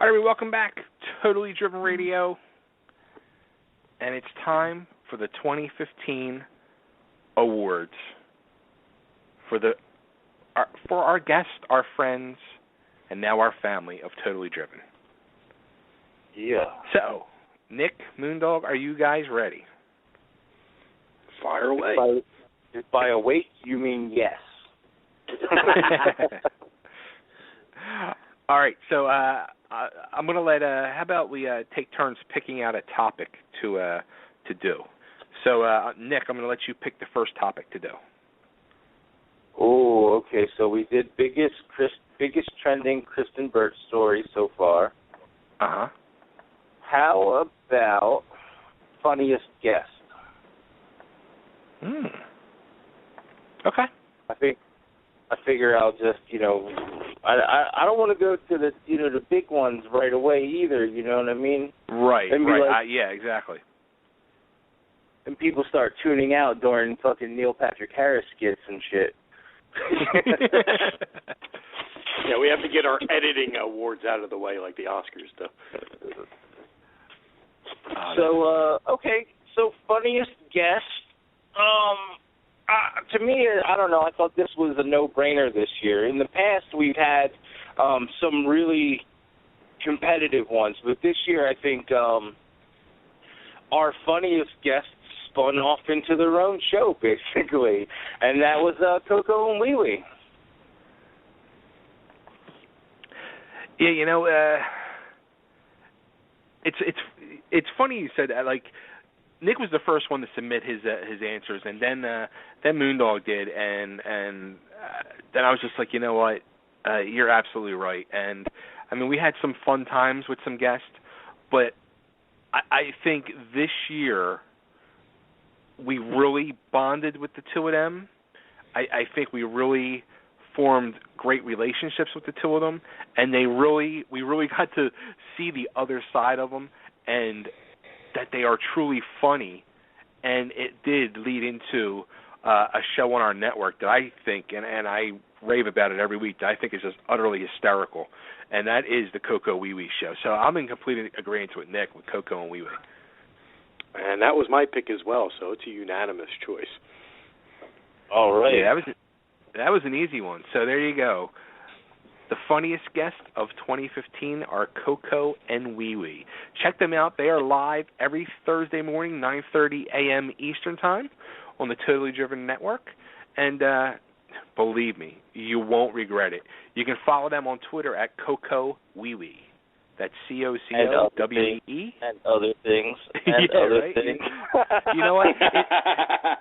All right, welcome back. Totally Driven Radio. And it's time for the 2015 awards for our guests, our friends, and now our family of Totally Driven. Yeah. So, Nick, Moondog, are you guys ready? Fire away. If by awake you mean yes. All right, so I'm going to let. How about we take turns picking out a topic to do? So, Nick, I'm going to let you pick the first topic to do. Oh, okay. So we did biggest trending Kristen Burt story so far. Uh-huh. How about funniest guest? Okay. I figure I'll just, I don't want to go to the, the big ones right away either. You know what I mean? Right. And Right. Yeah. Exactly. And people start tuning out during fucking Neil Patrick Harris skits and shit. Yeah, we have to get our editing awards out of the way like the Oscars do. So, okay. So funniest guest. To me, I don't know. I thought this was a no-brainer this year. In the past, we've had some really competitive ones, but this year I think our funniest guests spun off into their own show, basically, and that was Coco and Wee Wee. Yeah, it's funny you said that. Like, Nick was the first one to submit his answers, and then Moondog did, and then I was just like, you know what, you're absolutely right. And I mean, we had some fun times with some guests, but I think this year we really bonded with the two of them. I think we really formed great relationships with the two of them, and we really got to see the other side of them, and that they are truly funny, and it did lead into a show on our network that I think, and I rave about it every week, that I think is just utterly hysterical, and that is the Coco Wee Wee Show. So I'm in complete agreement with Nick with Coco and Wee Wee. And that was my pick as well, so it's a unanimous choice. All right. Yeah, that was an easy one. So there you go. The funniest guests of 2015 are Coco and Wee Wee. Check them out. They are live every Thursday morning, 9:30 a.m. Eastern Time on the Totally Driven Network. And believe me, you won't regret it. You can follow them on Twitter at Coco Wee Wee. That's COCOWE. And other things. And yeah, other things. You know what?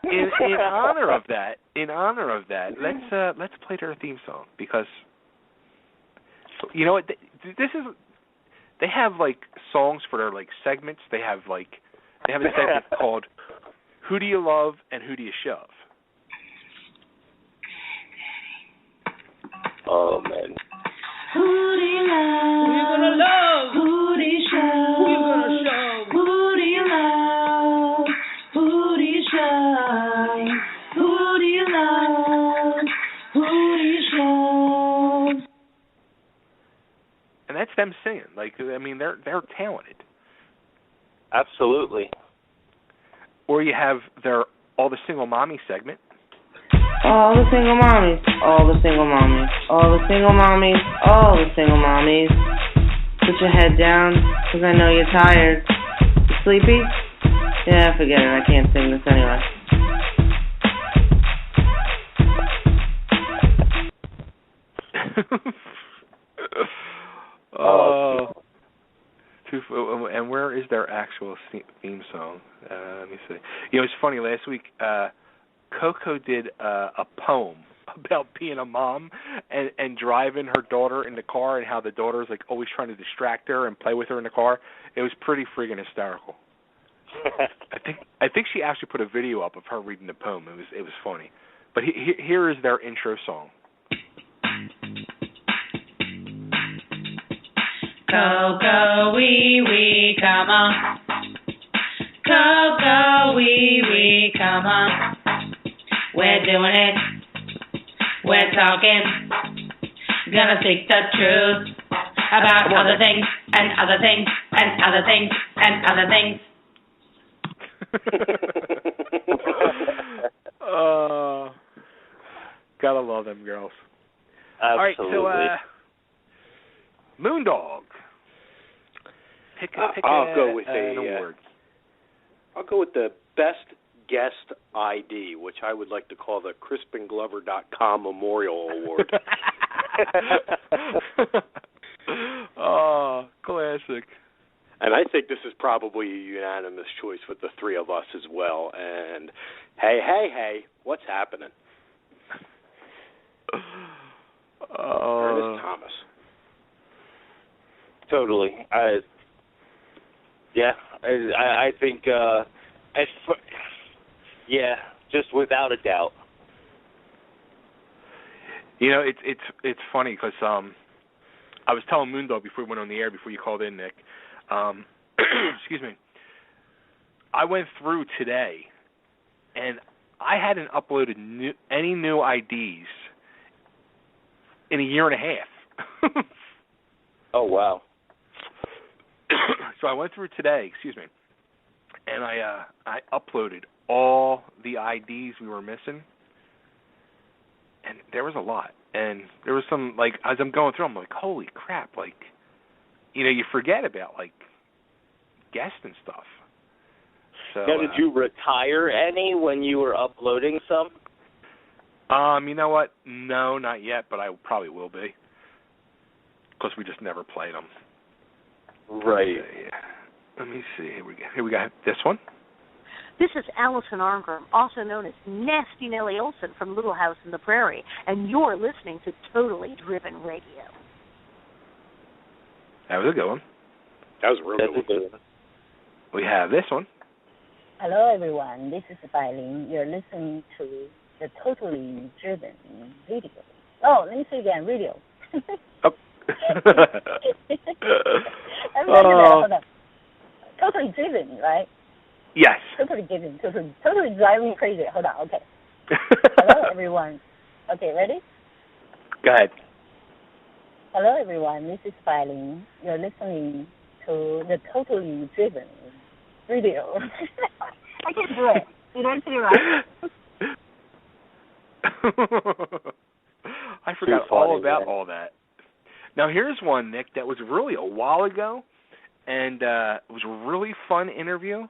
In honor of that, let's play their theme song, because you know what? They have like songs for their like segments. They have a segment called "Who Do You Love and Who Do You Shove?" Oh man. Who do you love? Who you gonna love? Who do you shove? Who you gonna shove? Who do you love? Who do you shove? Who do you love? Who do you shove? And that's them singing. Like, I mean, they're talented. Absolutely. Or you have their All the Single Mommy segment. All the single mommies, all the single mommies, all the single mommies, all the single mommies. Put your head down, 'cause I know you're tired. You sleepy? Yeah, forget it. I can't sing this anyway. And where is their actual theme song? Let me see. You know, it's funny. Last week, Coco did a poem about being a mom and driving her daughter in the car, and how the daughter's like always trying to distract her and play with her in the car. It was pretty friggin' hysterical. I think she actually put a video up of her reading the poem. It was funny. But here is their intro song. Coco, wee wee, come on. Coco, wee wee, come on. We're doing it. We're talking. Gonna speak the truth. about other things and other things and other things and other things. Gotta love them girls. Absolutely. All right, so Moondog. Pick I'll go with an award. I'll go with the best guest ID, which I would like to call the CrispinGlover.com Memorial Award. Oh, classic. And I think this is probably a unanimous choice with the three of us as well. And hey, what's happening? Ernest Thomas. Totally. I think, just without a doubt. You know, it's funny because I was telling Moondog before we went on the air, before you called in, Nick. Excuse me. I went through today, and I hadn't uploaded any new IDs in a year and a half. Oh, wow. So I went through today, and I uploaded all the IDs we were missing, and there was a lot. And there was some, like, as I'm going through, I'm like, holy crap, like, you know, you forget about, like, guests and stuff. So, now, did you retire any when you were uploading some? You know what? No, not yet, but I probably will be, because we just never played them. Right. Let me see. Here we got this one. This is Allison Arngrim, also known as Nasty Nellie Olson from Little House in the Prairie, and you're listening to Totally Driven Radio. That was a good one. That was a real good one. We have this one. Hello, everyone. This is Bailin. You're listening to the Totally Driven Radio. Oh, let me say again, radio. Oh. Hold on. Totally Driven, right? Yes. Totally driving crazy. Hold on, okay. Hello, everyone. Okay, ready? Go ahead. Hello, everyone. This is Bailin. You're listening to the Totally Driven Radio. I can't do it. Did I say it right? I forgot all about all that. Now, here's one, Nick, that was really a while ago, and it was a really fun interview.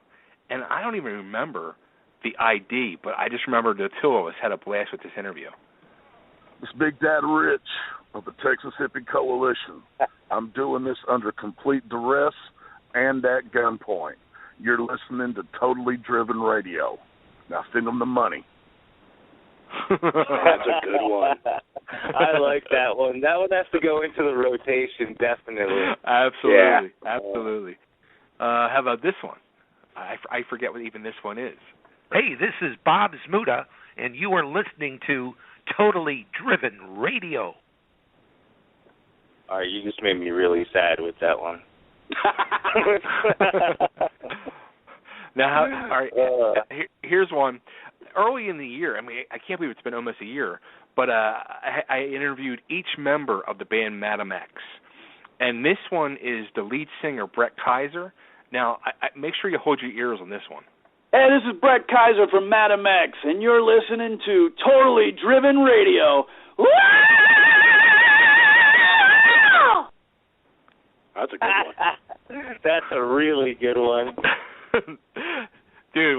And I don't even remember the ID, but I just remember the two of us had a blast with this interview. It's Big Dad Rich of the Texas Hippie Coalition. I'm doing this under complete duress and at gunpoint. You're listening to Totally Driven Radio. Now send them the money. That's a good one. I like that one. That one has to go into the rotation, definitely. Absolutely, yeah. Absolutely. How about this one? I forget what even this one is. Hey, this is Bob Zmuda, and you are listening to Totally Driven Radio. All right, you just made me really sad with that one. Now, all right, here's one. Early in the year, I mean, I can't believe it's been almost a year, but I interviewed each member of the band Madam X. And this one is the lead singer, Brett Kaiser. Now, I make sure you hold your ears on this one. Hey, this is Brett Kaiser from Madam X, and you're listening to Totally Driven Radio. That's a good one. That's a really good one. Dude,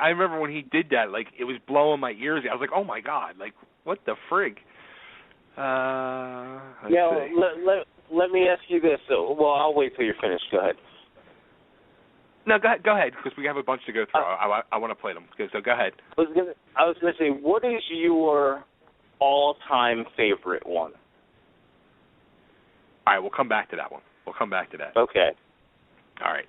I remember when he did that, like, it was blowing my ears. I was like, oh, my God, like, what the frig? Let me ask you this. Well, I'll wait till you're finished. Go ahead. No, go ahead, because we have a bunch to go through. I want to play them, so go ahead. I was going to say, what is your all-time favorite one? All right, we'll come back to that one. Okay. All right.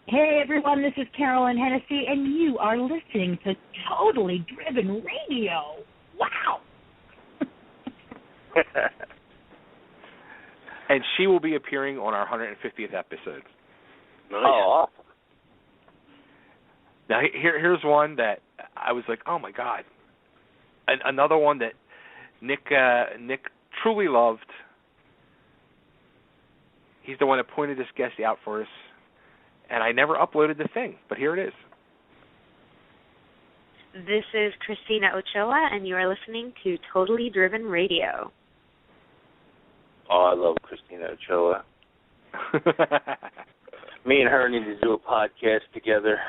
Hey, everyone, this is Carolyn Hennessy, and you are listening to Totally Driven Radio. Wow. And she will be appearing on our 150th episode. Nice. Oh, awesome. Now, here's one that I was like, oh, my God. Another one that Nick truly loved, He's the one that pointed this guest out for us, and I never uploaded the thing, but here it is. This is Christina Ochoa, and you are listening to Totally Driven Radio. Oh, I love Christina Ochoa. Me and her need to do a podcast together.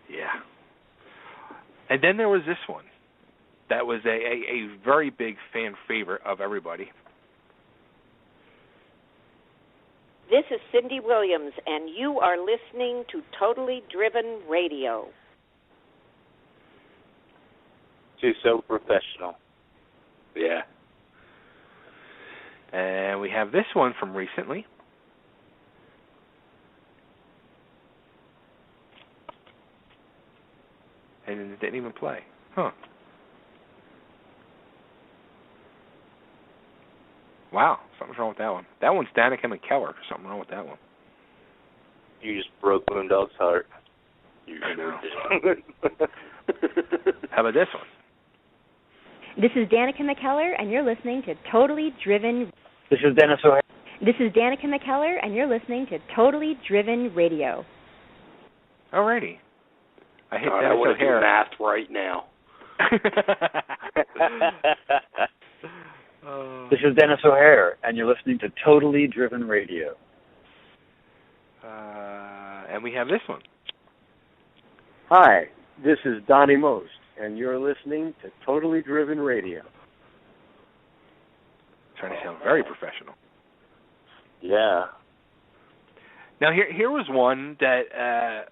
Yeah. And then there was this one that was a very big fan favorite of everybody. This is Cindy Williams, and you are listening to Totally Driven Radio. She's so professional. Yeah. And we have this one from recently. And it didn't even play. Huh. Wow, something's wrong with that one. That one's Danica McKellar. Something wrong with that one. You just broke Moondog's heart. I know. How about this one? This is Danica McKellar, and you're listening to Totally Driven. This is Dennis O'Hare. This is Danica McKellar, and you're listening to Totally Driven Radio. Alrighty. I hit God, Dennis I want to do O'Hare. math right now. This is Dennis O'Hare, and you're listening to Totally Driven Radio. And we have this one. Hi, this is Donnie Most, and you're listening to Totally Driven Radio. Trying to sound very professional. Yeah. Now here was one that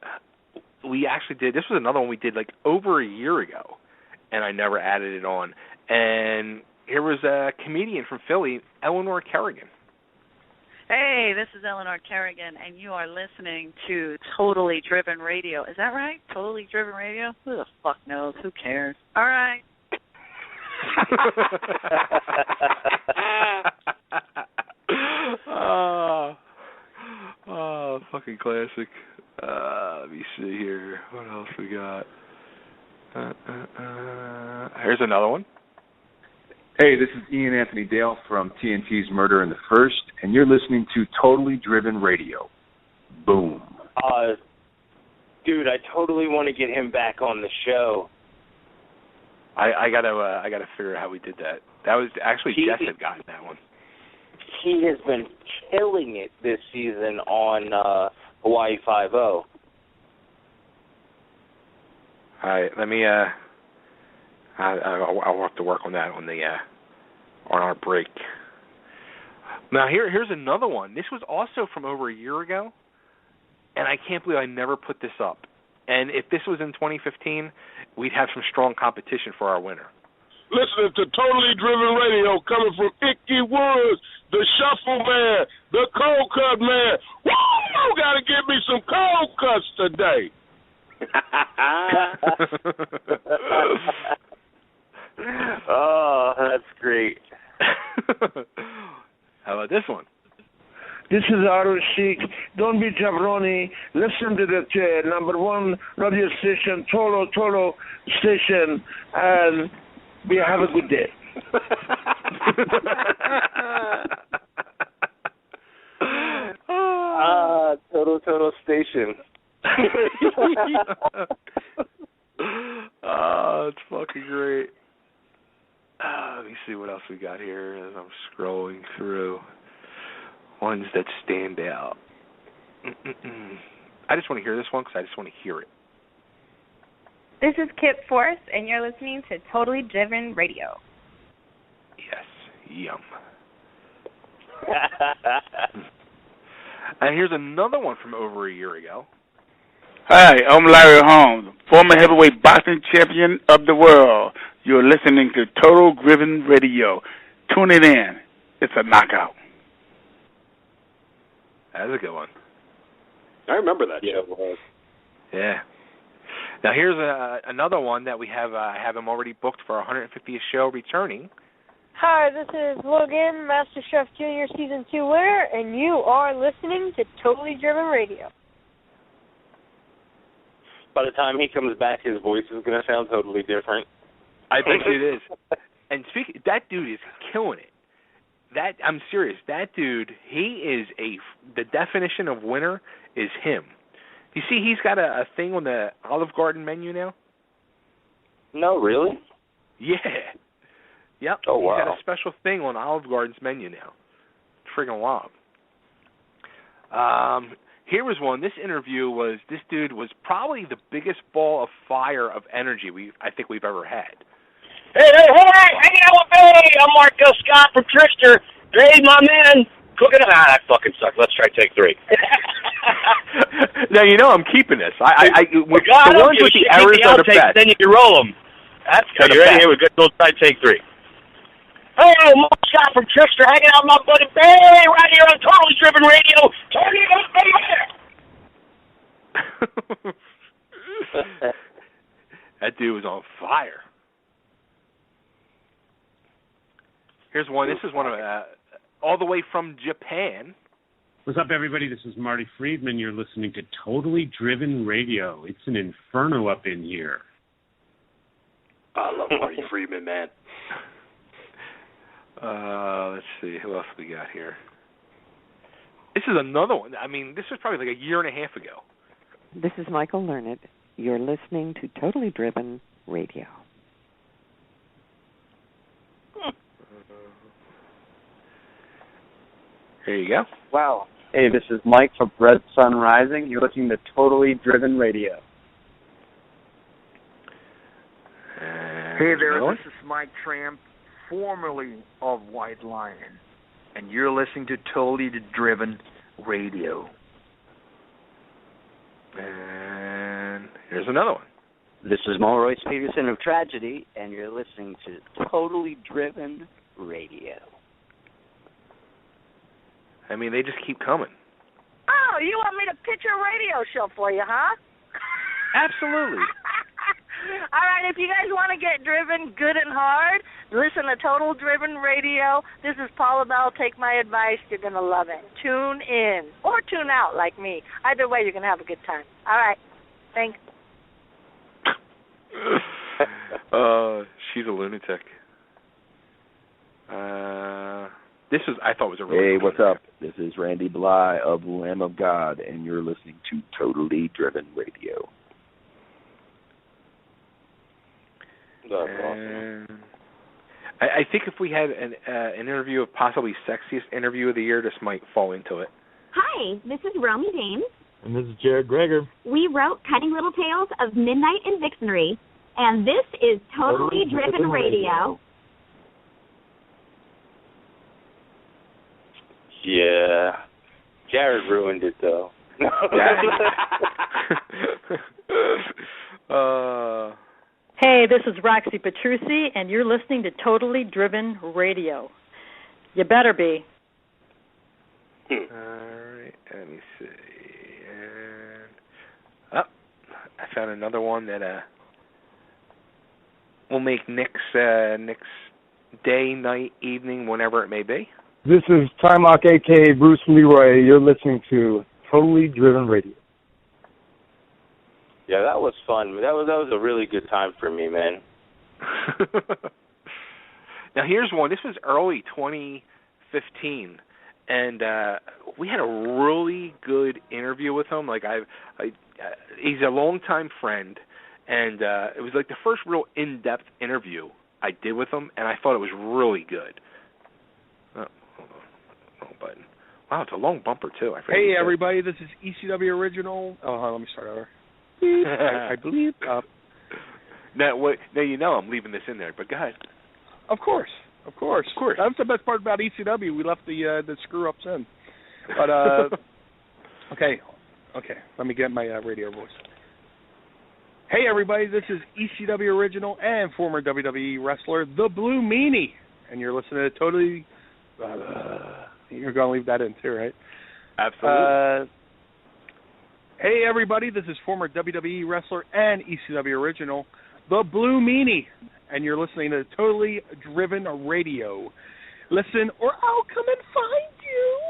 we actually did. This was another one we did like over a year ago, and I never added it on. And here was a comedian from Philly, Eleanor Kerrigan. Hey, this is Eleanor Kerrigan, and you are listening to Totally Driven Radio. Is that right? Totally Driven Radio? Who the fuck knows? Who cares? All right. Oh, fucking classic. Let me see here. What else we got? Here's another one. Hey, this is Ian Anthony Dale from TNT's Murder in the First, and you're listening to Totally Driven Radio. Boom. Dude, I totally want to get him back on the show. I gotta figure out how we did that. That was actually Jess had gotten that one. He has been killing it this season on Hawaii 5-0. All right, let me. I'll have to work on that on our break. Now here's another one. This was also from over a year ago, and I can't believe I never put this up. And if this was in 2015, we'd have some strong competition for our winner. Listening to Totally Driven Radio, coming from Icky Woods, the Shuffle Man, the Cold Cut Man. Woo! Gotta give me some cold cuts today. Oh, that's great. How about this one? This is Arul Sheikh. Don't be jabroni. Listen to the number one radio station, Tolo station, and we have a good day. Total station. Oh, it's fucking great. Let me see what else we got here as I'm scrolling through. Ones that stand out. I just want to hear this one because I just want to hear it. This is Kip Force, and you're listening to Totally Driven Radio. Yes, yum. And here's another one from over a year ago. Hi, I'm Larry Holmes, former heavyweight boxing champion of the world. You're listening to Total Driven Radio. Tune it in. It's a knockout. That's a good one. I remember that show. Yeah. Now here's another one that we have him already booked for our 150th show returning. Hi, this is Logan, Master Chef Junior Season 2 winner, and you are listening to Totally Driven Radio. By the time he comes back, his voice is going to sound totally different. I bet you it is. And that dude is killing it. That I'm serious. That dude, he is the definition of winner is him. You see, he's got a thing on the Olive Garden menu now. No, really? Yeah. Yep. Oh, wow. He's got a special thing on Olive Garden's menu now. Friggin' wild. Here was one. This dude was probably the biggest ball of fire of energy I think we've ever had. Hey, hanging out with me. I'm Marco Scott from Trickster. Hey, my man, cooking. That fucking sucks. Let's try take 3. Now you know I'm keeping this. The ones with the errors are the best. Then you can roll them. That's good. You ready? Here we go. We'll try take 3. Hey, Mark Scott from Trickster, hanging out with my buddy Barry right here on Totally Driven Radio. Turn it up, baby. That dude was on fire. Here's one. This is one of all the way from Japan. What's up, everybody? This is Marty Friedman. You're listening to Totally Driven Radio. It's an inferno up in here. I love Marty Friedman, man. Let's see. Who else we got here? This is another one. I mean, this was probably like a year and a half ago. This is Michael Learned. You're listening to Totally Driven Radio. Here you go. Wow. Hey, this is Mike from Red Sun Rising. You're listening to Totally Driven Radio. Hey there, this is Mike Tramp, formerly of White Lion, and you're listening to Totally Driven Radio. And here's another one. This is Mulroy Peterson of Tragedy, and you're listening to Totally Driven Radio. I mean, they just keep coming. Oh, you want me to pitch a radio show for you, huh? Absolutely. All right, if you guys want to get driven good and hard, listen to Total Driven Radio. This is Paula Bell. Take my advice. You're going to love it. Tune in or tune out like me. Either way, you're going to have a good time. All right. Thanks. She's a lunatic. I thought was a really Hey, what's up? This is Randy Bly of Lamb of God, and you're listening to Totally Driven Radio. Awesome. I think if we had an interview of possibly sexiest interview of the year, this might fall into it. Hi, this is Romy James. And this is Jared Greger. We wrote Cutting Little Tales of Midnight and Vixenry, and this is Totally Driven Radio. Yeah. Jared ruined it, though. Hey, this is Roxy Petrucci, and you're listening to Totally Driven Radio. You better be. All right, let me see. And, I found another one that will make Nick's day, night, evening, whenever it may be. This is Time Lock, a.k.a. Bruce Leroy. You're listening to Totally Driven Radio. Yeah, that was fun. That was a really good time for me, man. Now, here's one. This was early 2015, and we had a really good interview with him. Like he's a longtime friend, and it was like the first real in-depth interview I did with him, and I thought it was really good. Oh, hold on. Wrong button. Wow, it's a long bumper, too. Hey, everybody. This is ECW Original. Oh, let me start over. I believe. Now, you know I'm leaving this in there, but go ahead. Of course. That's the best part about ECW. We left the screw-ups in. But, okay. Let me get my radio voice. Hey, everybody. This is ECW Original and former WWE wrestler, The Blue Meanie. And you're listening to Totally... you're going to leave that in, too, right? Absolutely. Hey, everybody, this is former WWE wrestler and ECW original, The Blue Meanie, and you're listening to Totally Driven Radio. Listen, or I'll come and find you.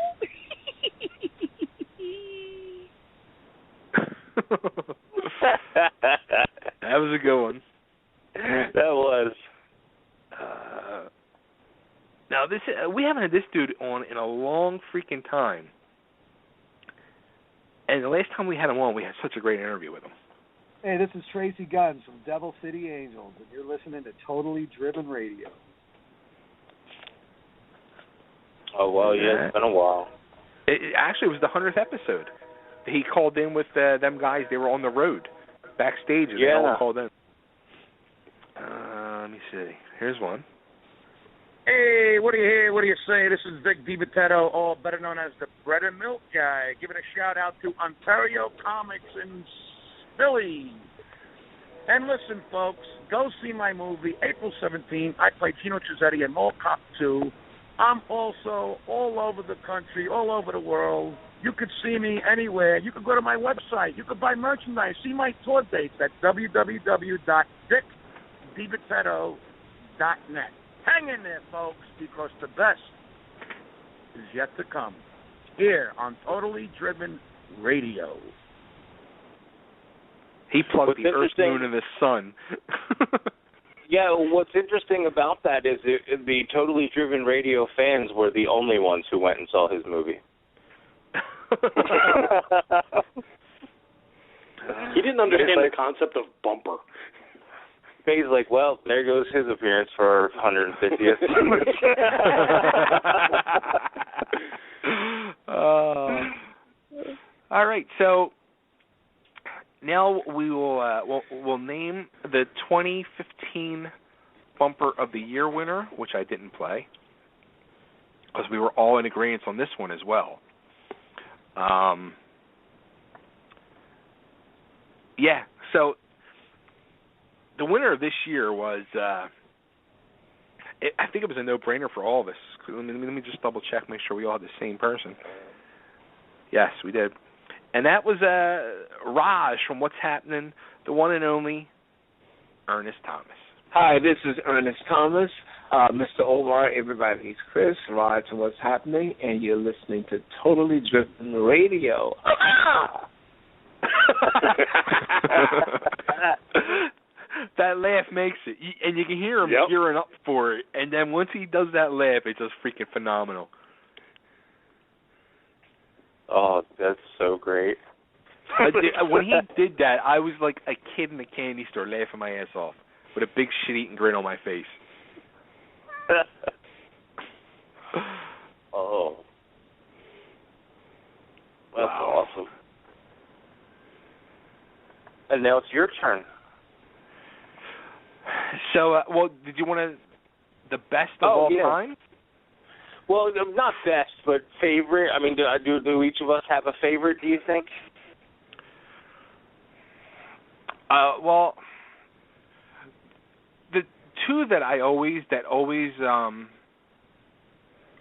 That was a good one. That was. Now, this we haven't had this dude on in a long freaking time. And the last time we had him on, we had such a great interview with him. Hey, this is Tracy Guns from Devil City Angels, and you're listening to Totally Driven Radio. Oh, well, yeah, it's been a while. It actually was the 100th episode. He called in with them guys. They were on the road, backstage, and they all called in. Let me see. Here's one. Hey, what do you hear? What do you say? This is Vic DiBattista, or better known as the Bread and Milk Guy. Giving a shout-out to Ontario Comics in Philly. And listen, folks, go see my movie, April 17th. I play Gino Chisetti in Mall Cop 2. I'm also all over the country, all over the world. You could see me anywhere. You could go to my website. You could buy merchandise. See my tour dates at www.vicdibitetto.net. Hang in there, folks, because the best is yet to come here on Totally Driven Radio. He plugged the Earth, Moon, and the Sun. Yeah, what's interesting about that is the Totally Driven Radio fans were the only ones who went and saw his movie. He didn't understand the concept of bumper. He's like, well, there goes his appearance for 150th. All right, so now we will we'll name the 2015 Bumper of the Year winner, which I didn't play, because we were all in agreement on this one as well. So the winner of this year was, I think it was a no-brainer for all of us. Let me just double-check, make sure we all had the same person. Yes, we did. And that was Raj from What's Happening, the one and only Ernest Thomas. Hi, this is Ernest Thomas. Mr. Omar, everybody's Chris, Raj from What's Happening, and you're listening to Totally Driven Radio. That laugh makes it, and you can hear him gearing up for it. And then once he does that laugh, it's just freaking phenomenal. Oh, that's so great. When he did that, I was like a kid in a candy store laughing my ass off with a big shit-eating grin on my face. Oh. That's awesome. And now it's your turn. So, did you want to the best of all time? Well, not best, but favorite. I mean, do each of us have a favorite, do you think? The two that always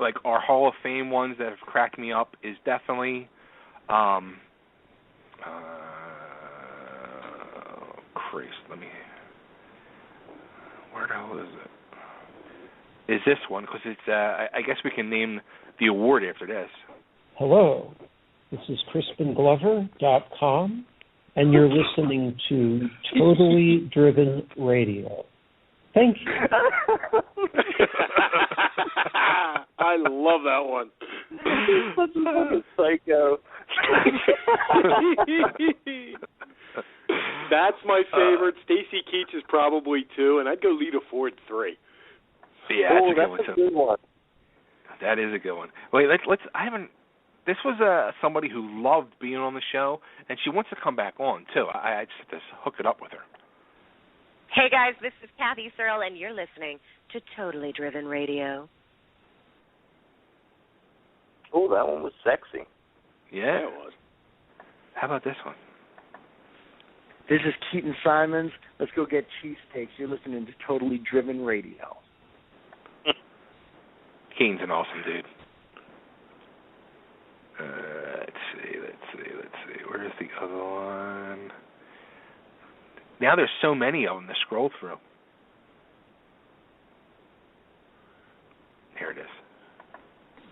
like are Hall of Fame ones that have cracked me up is definitely where the hell is it? Is this one, because it's I guess we can name the award after this. Hello, this is CrispinGlover.com, and you're listening to Totally Driven Radio. Thank you. I love that one. Such a fucking psycho. That's my favorite. Stacy Keach is probably 2, and I'd go Lita Ford 3. Yeah, that's a good one. That is a good one. Wait, let's. I haven't. This was somebody who loved being on the show, and she wants to come back on too. I just have to hook it up with her. Hey guys, this is Kathy Searle, and you're listening to Totally Driven Radio. Oh, that one was sexy. Yeah, it was. How about this one? This is Keaton Simons. Let's go get cheesesteaks. You're listening to Totally Driven Radio. Keaton's an awesome dude. Let's see. Where's the other one? Now there's so many of them to scroll through. Here it is.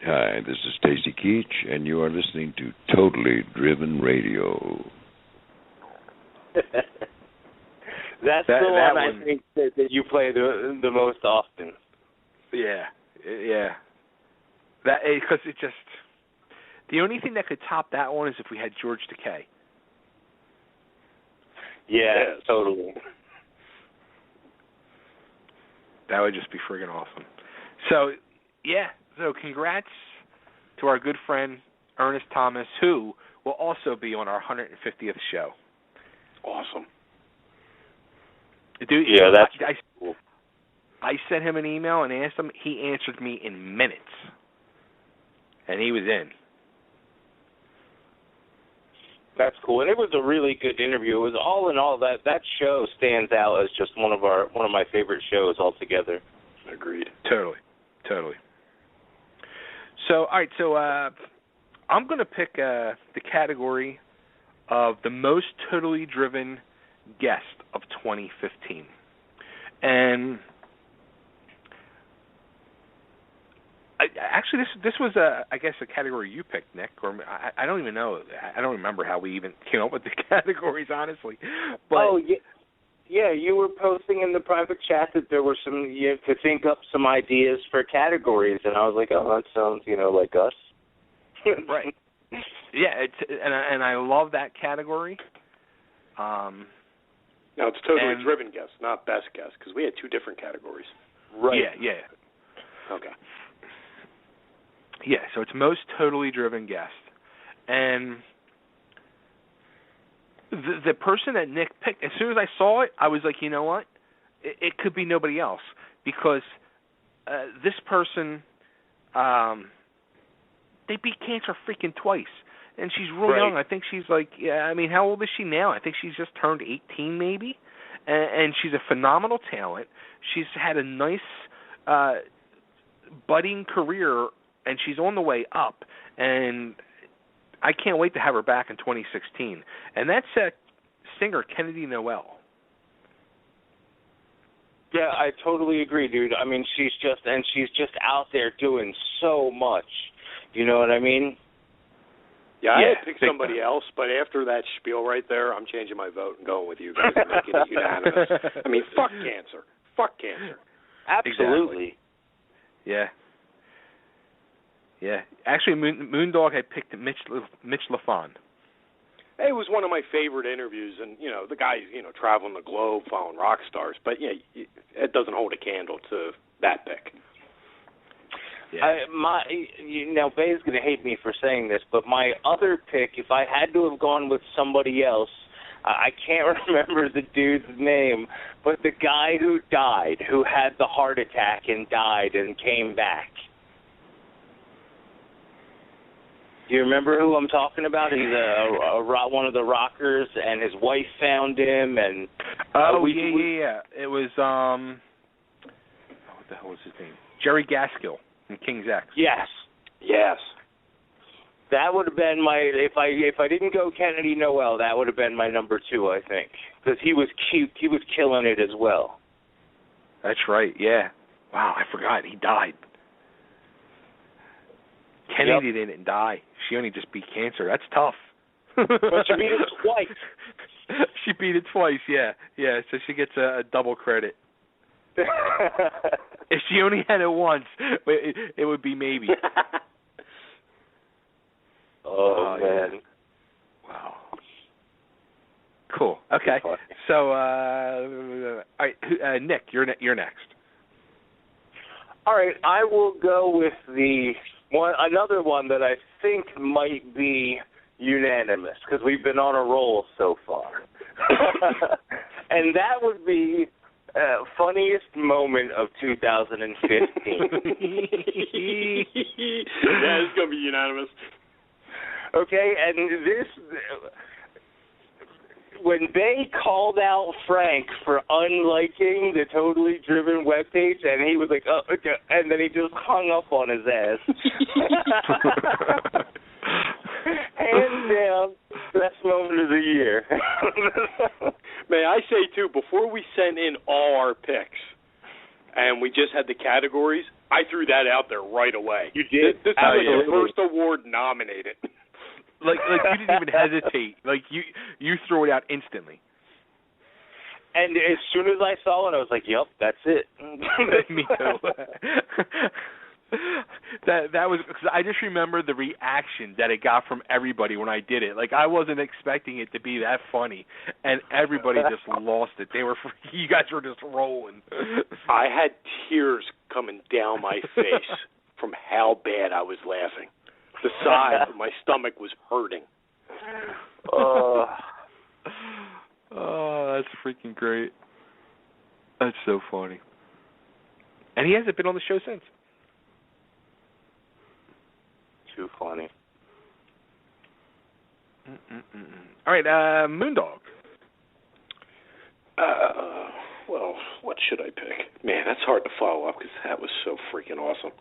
Hi, this is Stacy Keach, and you are listening to Totally Driven Radio. That's the one I think that you play the most often. Yeah. That because it just the only thing that could top that one is if we had George Takei. Yeah, totally. That would just be friggin' awesome. So, yeah. So, congrats to our good friend Ernest Thomas, who will also be on our 150th show. Awesome. Dude, yeah, that's cool. I sent him an email and asked him. He answered me in minutes, and he was in. That's cool, and it was a really good interview. It was all in all that show stands out as just one of my favorite shows altogether. Agreed. Totally. So, all right. So, I'm going to pick the category of the most totally driven guest of 2015, and actually, this was I guess a category you picked, Nick, or I don't even know. I don't remember how we even came up with the categories, honestly. But, yeah, you were posting in the private chat that there were you could think up some ideas for categories, and I was like, oh, that sounds like us. Right. Yeah, and I love that category. Now it's totally driven guess, not best guess, because we had two different categories. Right. Yeah. Okay. Yeah, so it's most totally driven guest. And the person that Nick picked, as soon as I saw it, I was like, you know what? It could be nobody else. Because this person, they beat cancer freaking twice. And she's real young. I think she's like, how old is she now? I think she's just turned 18 maybe. And she's a phenomenal talent. She's had a nice budding career, and she's on the way up, and I can't wait to have her back in 2016. And that's singer Kennedy Noel. Yeah, I totally agree, dude. I mean, she's just out there doing so much. You know what I mean? Yeah, I had picked somebody else, but after that spiel right there, I'm changing my vote and going with you guys and making it unanimous. I mean, fuck cancer. Fuck cancer. Absolutely. Exactly. Yeah. Actually, Moondog had picked Mitch LaFon. It was one of my favorite interviews, and the guy's traveling the globe, following rock stars. But it doesn't hold a candle to that pick. Yeah. Now Bay's going to hate me for saying this, but my other pick, if I had to have gone with somebody else, I can't remember the dude's name, but the guy who died, who had the heart attack and died and came back. Do you remember who I'm talking about? He's one of the rockers, and his wife found him. And yeah. It was what the hell was his name? Jerry Gaskill from King's X. Yes. That would have been my if I didn't go Kennedy Noel, that would have been my number 2, I think, because he was cute. He was killing it as well. That's right. Yeah. Wow, I forgot he died. Kennedy didn't die. She only just beat cancer. That's tough. But she beat it twice. She beat it twice, yeah. So she gets a double credit. If she only had it once, it would be maybe. Oh, man. Yeah. Wow. Cool. Okay. So, all right, Nick, you're next. All right, I will go with another one that I think might be unanimous, because we've been on a roll so far. And that would be funniest moment of 2015. Yeah, it's going to be unanimous. Okay, and this, when they called out Frank for unliking the Totally Driven webpage, and he was like, oh, okay, and then he just hung up on his ass. Hands down, best moment of the year. May I say, too, before we sent in all our picks, and we just had the categories, I threw that out there right away. You did? This was the first award nominated. Like you didn't even hesitate. Like you threw it out instantly. And as soon as I saw it, I was like, "Yep, that's it." Me too. that was because I just remember the reaction that it got from everybody when I did it. Like I wasn't expecting it to be that funny, and everybody just lost it. They were, you guys were just rolling. I had tears coming down my face from how bad I was laughing. The side of my stomach was hurting. Oh, that's freaking great. That's so funny. And he hasn't been on the show since. Too funny. All right, Moondog. Well, what should I pick? Man, that's hard to follow up because that was so freaking awesome.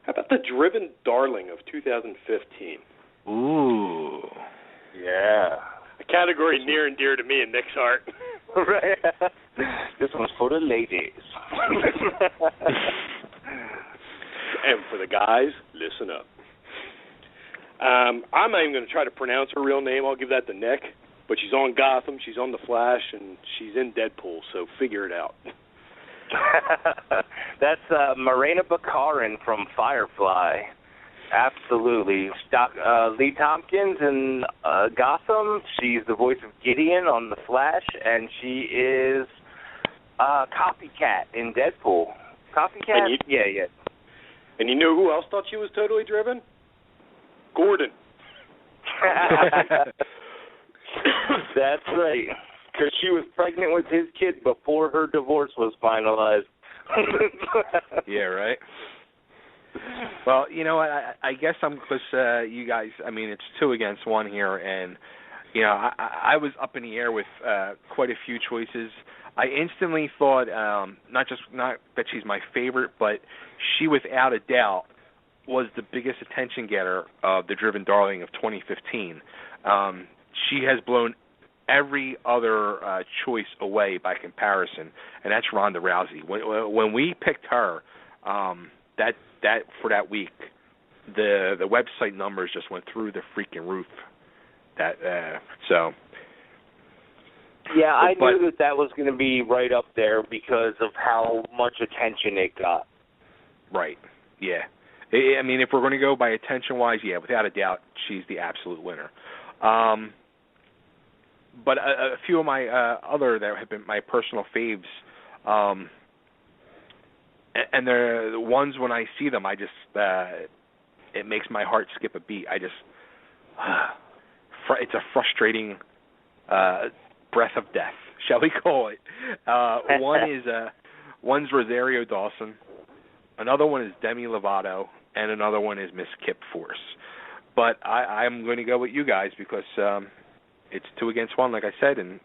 How about the Driven Darling of 2015? Ooh. Yeah. A category near and dear to me and Nick's heart. Right. This one's for the ladies. And for the guys, listen up. I'm not even going to try to pronounce her real name. I'll give that to Nick. But she's on Gotham, she's on The Flash, and she's in Deadpool, so figure it out. That's Morena Baccarin from Firefly. Absolutely. Lee Tompkins in Gotham. She's the voice of Gideon on The Flash, and she is Copycat in Deadpool. Copycat? Yeah. And you know who else thought she was totally driven? Gordon. That's right. Because she was pregnant with his kid before her divorce was finalized. Yeah, right. Well, you know what? I guess I'm because you guys. I mean, it's 2 against 1 here, and you know, I was up in the air with quite a few choices. I instantly thought not that she's my favorite, but she, without a doubt, was the biggest attention getter of the Driven Darling of 2015. She has blown every other choice away by comparison, and that's Ronda Rousey. When we picked her, that for that week, the website numbers just went through the freaking roof. So. Yeah, I knew that was going to be right up there because of how much attention it got. Right. Yeah. I mean, if we're going to go by attention-wise, yeah, without a doubt, she's the absolute winner. But a few of my other that have been my personal faves, and they're the ones when I see them, I just it makes my heart skip a beat. I just it's a frustrating breath of death, shall we call it? One's Rosario Dawson, another one is Demi Lovato, and another one is Miss Kip Force. But I'm going to go with you guys because it's 2 against 1, like I said, and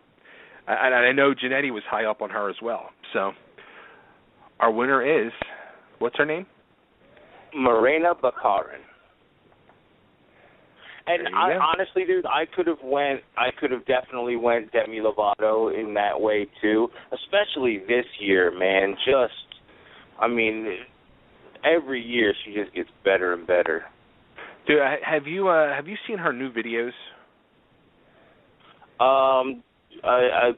I know Janetti was high up on her as well. So our winner is, what's her name? Morena Baccarin. And honestly, dude, I could have definitely went Demi Lovato in that way too, especially this year, man. Every year she just gets better and better. Dude, have you seen her new videos? I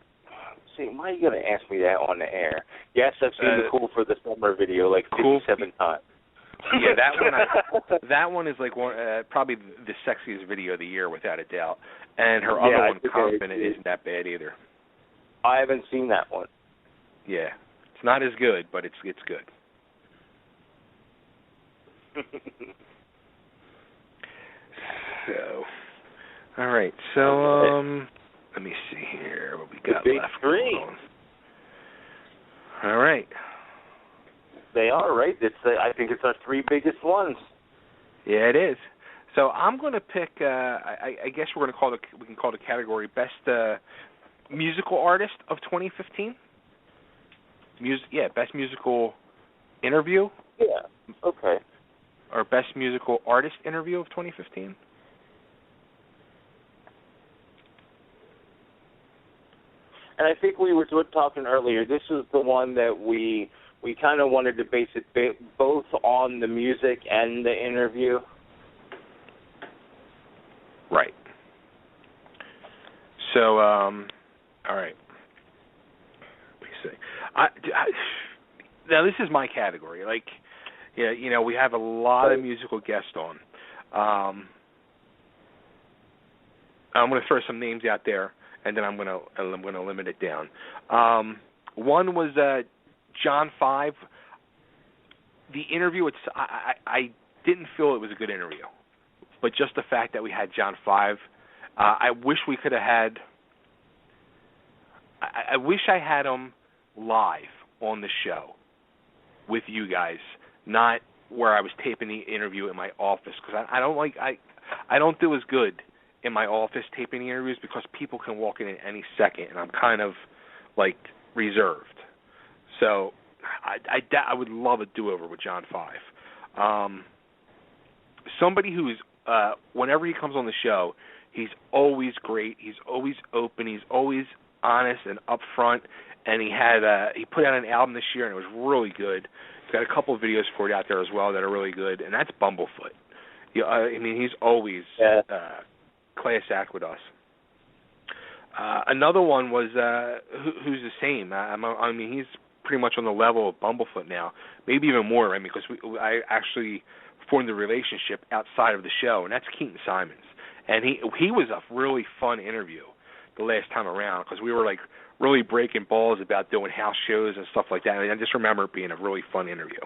see. Why are you gonna ask me that on the air? Yes, I've seen the Cool for the Summer video like 57 times. Yeah, that one is like probably the sexiest video of the year without a doubt. And her other one, Confident, isn't that bad either. I haven't seen that one. Yeah, it's not as good, but it's good. So, all right. So, let me see here what we got the big left. 3. All right. They are, right? I think it's our 3 biggest ones. Yeah, it is. So I'm going to pick. I guess we can call the category Best Musical Artist of 2015. Best Musical Interview. Yeah. Okay. Or Best Musical Artist Interview of 2015. And I think we were talking earlier. This is the one that we kind of wanted to base it both on the music and the interview. Right. So, all right. see. Now this is my category. Like, yeah, you know, we have a lot of musical guests on. I'm going to throw some names out there, and then I'm going to limit it down. One was John 5. The interview, I didn't feel it was a good interview, but just the fact that we had John 5, I wish we could have had. I wish I had him live on the show with you guys, not where I was taping the interview in my office, because I don't do as good in my office taping the interviews because people can walk in at any second, and I'm kind of like reserved. So I would love a do-over with John 5. Somebody who's whenever he comes on the show, he's always great. He's always open. He's always honest and upfront. And he put out an album this year, and it was really good. He's got a couple of videos for it out there as well that are really good, and that's Bumblefoot. I mean, he's always class act with us. Another one was who's the same. I mean, he's pretty much on the level of Bumblefoot now, maybe even more. I mean, because I actually formed a relationship outside of the show, and that's Keaton Simons. And he was a really fun interview the last time around because we were like really breaking balls about doing house shows and stuff like that. And I just remember it being a really fun interview.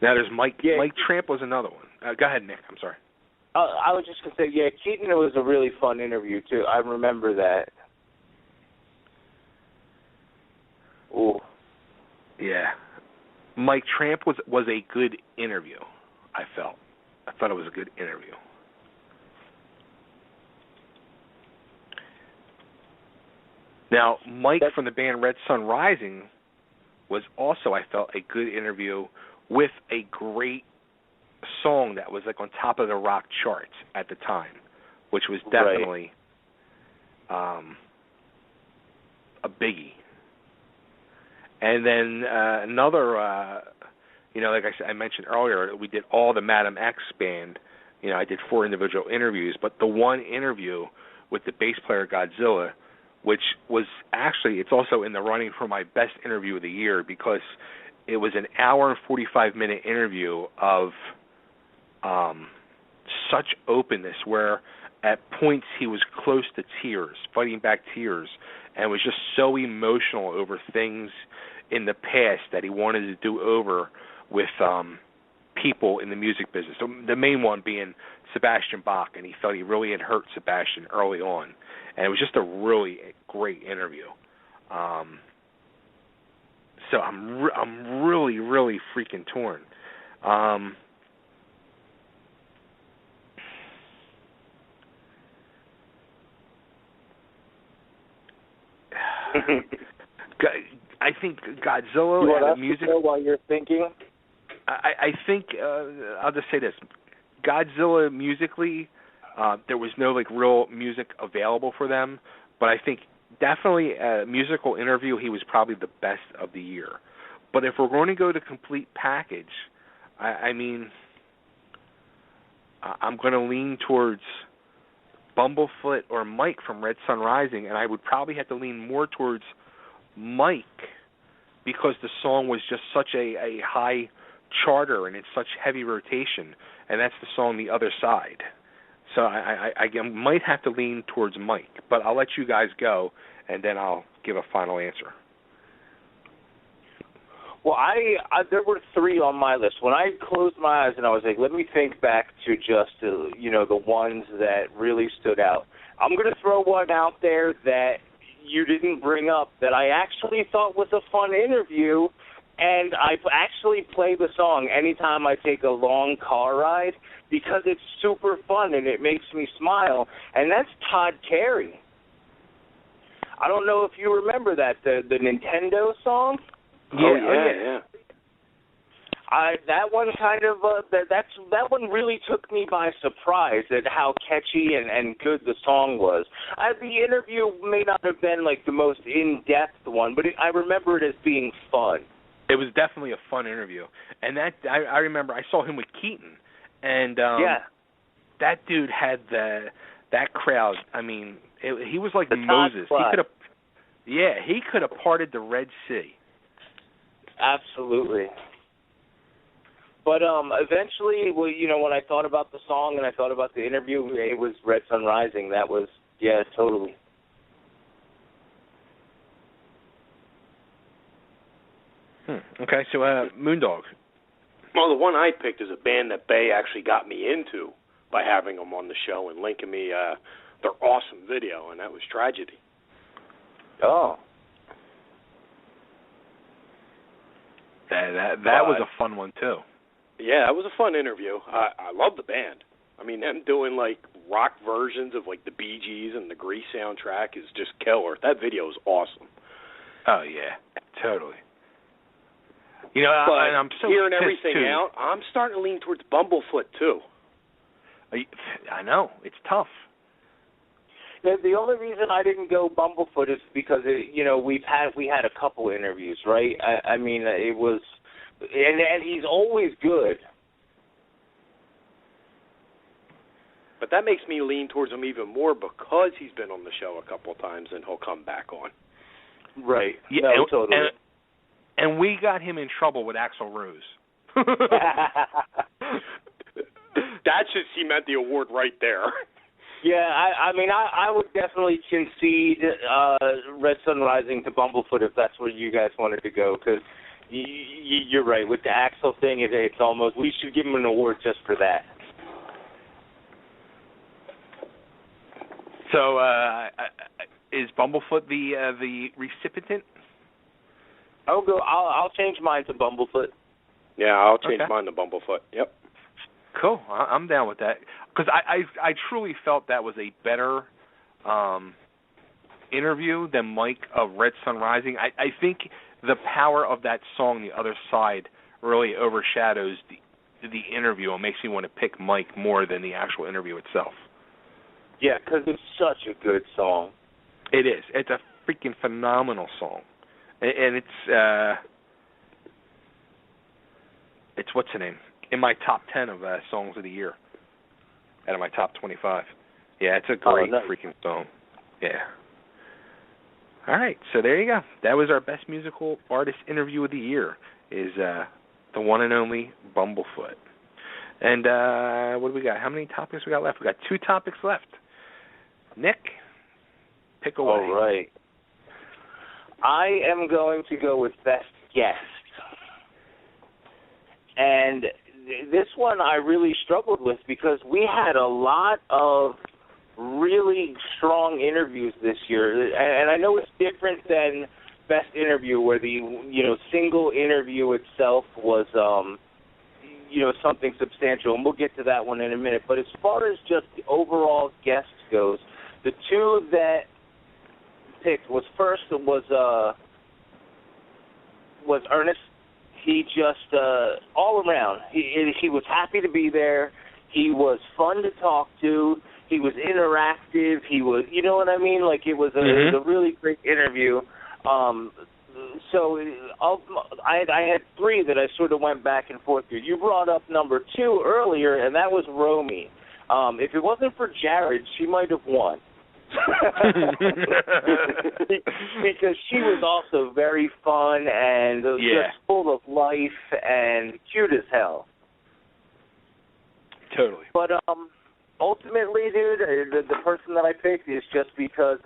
Now there's Mike. Yeah. Mike Tramp was another one. Go ahead, Nick. I'm sorry. I was just going to say, Keaton was a really fun interview, too. I remember that. Ooh. Yeah. Mike Tramp was a good interview, I thought it was a good interview. Now, Mike from the band Red Sun Rising was also, I felt, a good interview with a great song that was like on top of the rock charts at the time, which was definitely a biggie. And then another, like I mentioned earlier, we did all the Madam X band. You know, I did 4 individual interviews, but the one interview with the bass player Godzilla, which was actually, it's also in the running for my best interview of the year because it was an hour and 45-minute interview of such openness where at points he was close to tears, fighting back tears, and was just so emotional over things in the past that he wanted to do over with people in the music business. So the main one being Sebastian Bach, and he felt he really had hurt Sebastian early on. And it was just a really great interview. So I'm really, really freaking torn. I think Godzilla and the music. While you're thinking, I think I'll just say this: Godzilla musically, there was no like real music available for them, but I think definitely a musical interview, he was probably the best of the year. But if we're going to go to complete package, I mean, I'm going to lean towards Bumblefoot or Mike from Red Sun Rising, and I would probably have to lean more towards Mike because the song was just such a high charter and it's such heavy rotation, and that's the song The Other Side. So I might have to lean towards Mike, but I'll let you guys go, and then I'll give a final answer. Well, there were 3 on my list. When I closed my eyes and I was like, let me think back to just, the ones that really stood out. I'm going to throw one out there that you didn't bring up that I actually thought was a fun interview, and I actually play the song anytime I take a long car ride because it's super fun and it makes me smile, and that's Todd Terry. I don't know if you remember that, the Nintendo song. Yeah. That one kind of that one really took me by surprise at how catchy and good the song was. The interview may not have been like the most in-depth one, but I remember it as being fun. It was definitely a fun interview, and that I remember I saw him with Keaton, and that dude had that crowd. I mean, He was like the Moses. He could have parted the Red Sea. Absolutely. But eventually, well, when I thought about the song and I thought about the interview, it was Red Sun Rising. That was, totally. Okay, so Moondog. Well, the one I picked is a band that Bay actually got me into by having them on the show and linking me their awesome video, and that was Tragedy. Oh. That was a fun one, too. Yeah, it was a fun interview. I love the band. I mean, them doing, like, rock versions of, like, the Bee Gees and the Grease soundtrack is just killer. That video is awesome. Oh, yeah, totally. And I'm so hearing pissed, everything too. out, I'm starting to lean towards Bumblefoot, too. I know. It's tough. The only reason I didn't go Bumblefoot is because, we had a couple interviews, right? I mean, it was... And he's always good. But that makes me lean towards him even more because he's been on the show a couple of times and he'll come back on. Right. Yeah, no, totally. And we got him in trouble with Axl Rose. That should cement the award right there. Yeah, I mean, I would definitely concede Red Sun Rising to Bumblefoot if that's where you guys wanted to go, because you're right. With the Axl thing, it's almost, we should give him an award just for that. So, is Bumblefoot the recipient? I'll change mine to Bumblefoot. Yeah, I'll change mine to Bumblefoot. Yep. Cool. I'm down with that because I truly felt that was a better interview than Mike of Red Sun Rising. I think the power of that song, The Other Side, really overshadows the interview and makes me want to pick Mike more than the actual interview itself. Yeah, because it's such a good song. It is. It's a freaking phenomenal song, and it's what's the name? In my top 10 of songs of the year, out of my top 25. Yeah, it's a great freaking song. Yeah. All right, so there you go. That was our best musical artist interview of the year, is the one and only Bumblefoot. And what do we got? How many topics we got left? We got 2 topics left. Nick, pick away. All right. I am going to go with Best Guest. And this one I really struggled with because we had a lot of really strong interviews this year. And I know it's different than Best Interview where the, single interview itself was, something substantial. And we'll get to that one in a minute. But as far as just the overall guest goes, the 2 that picked was Ernest. He just all around. He was happy to be there. He was fun to talk to. He was interactive. He was, you know what I mean? Like it was a really great interview. So I had 3 that I sort of went back and forth through. You brought up number 2 earlier, and that was Romy. If it wasn't for Jared, she might have won. Because she was also very fun and just full of life and cute as hell. Totally. But ultimately, dude, the person that I picked is just because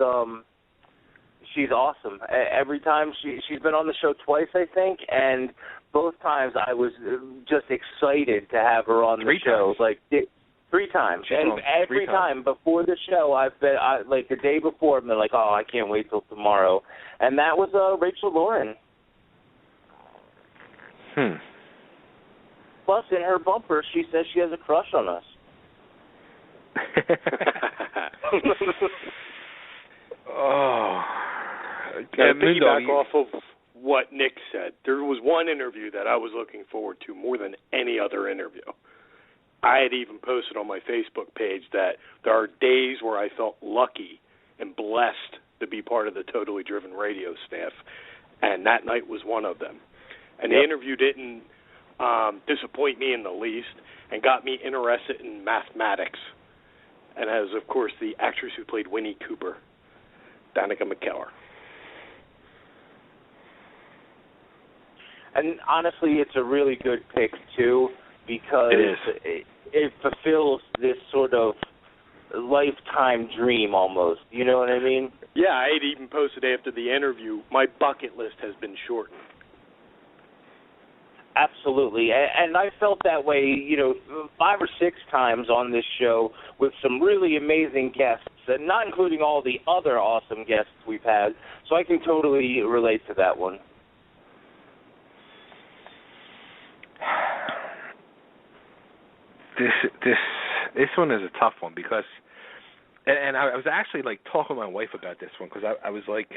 she's awesome. Every time she's been on the show twice, I think, and both times I was just excited to have her on the show. Like 3 times. And every time before the show, I've been, like the day before, I've been like, oh, I can't wait till tomorrow. And that was Rachel Lauren. Plus, in her bumper, she says she has a crush on us. Oh. To piggyback off of what Nick said, there was one interview that I was looking forward to more than any other interview. I had even posted on my Facebook page that there are days where I felt lucky and blessed to be part of the Totally Driven radio staff, and that night was one of them. And the interview didn't disappoint me in the least and got me interested in mathematics. and has, of course, the actress who played Winnie Cooper, Danica McKellar. And honestly, it's a really good pick, too, because it fulfills this sort of lifetime dream almost. You know what I mean? Yeah, I had even posted after the interview, my bucket list has been shortened. Absolutely. And I felt that way, 5 or 6 times on this show with some really amazing guests, and not including all the other awesome guests we've had. So I can totally relate to that one. This one is a tough one because, and I was actually like talking to my wife about this one because I was like,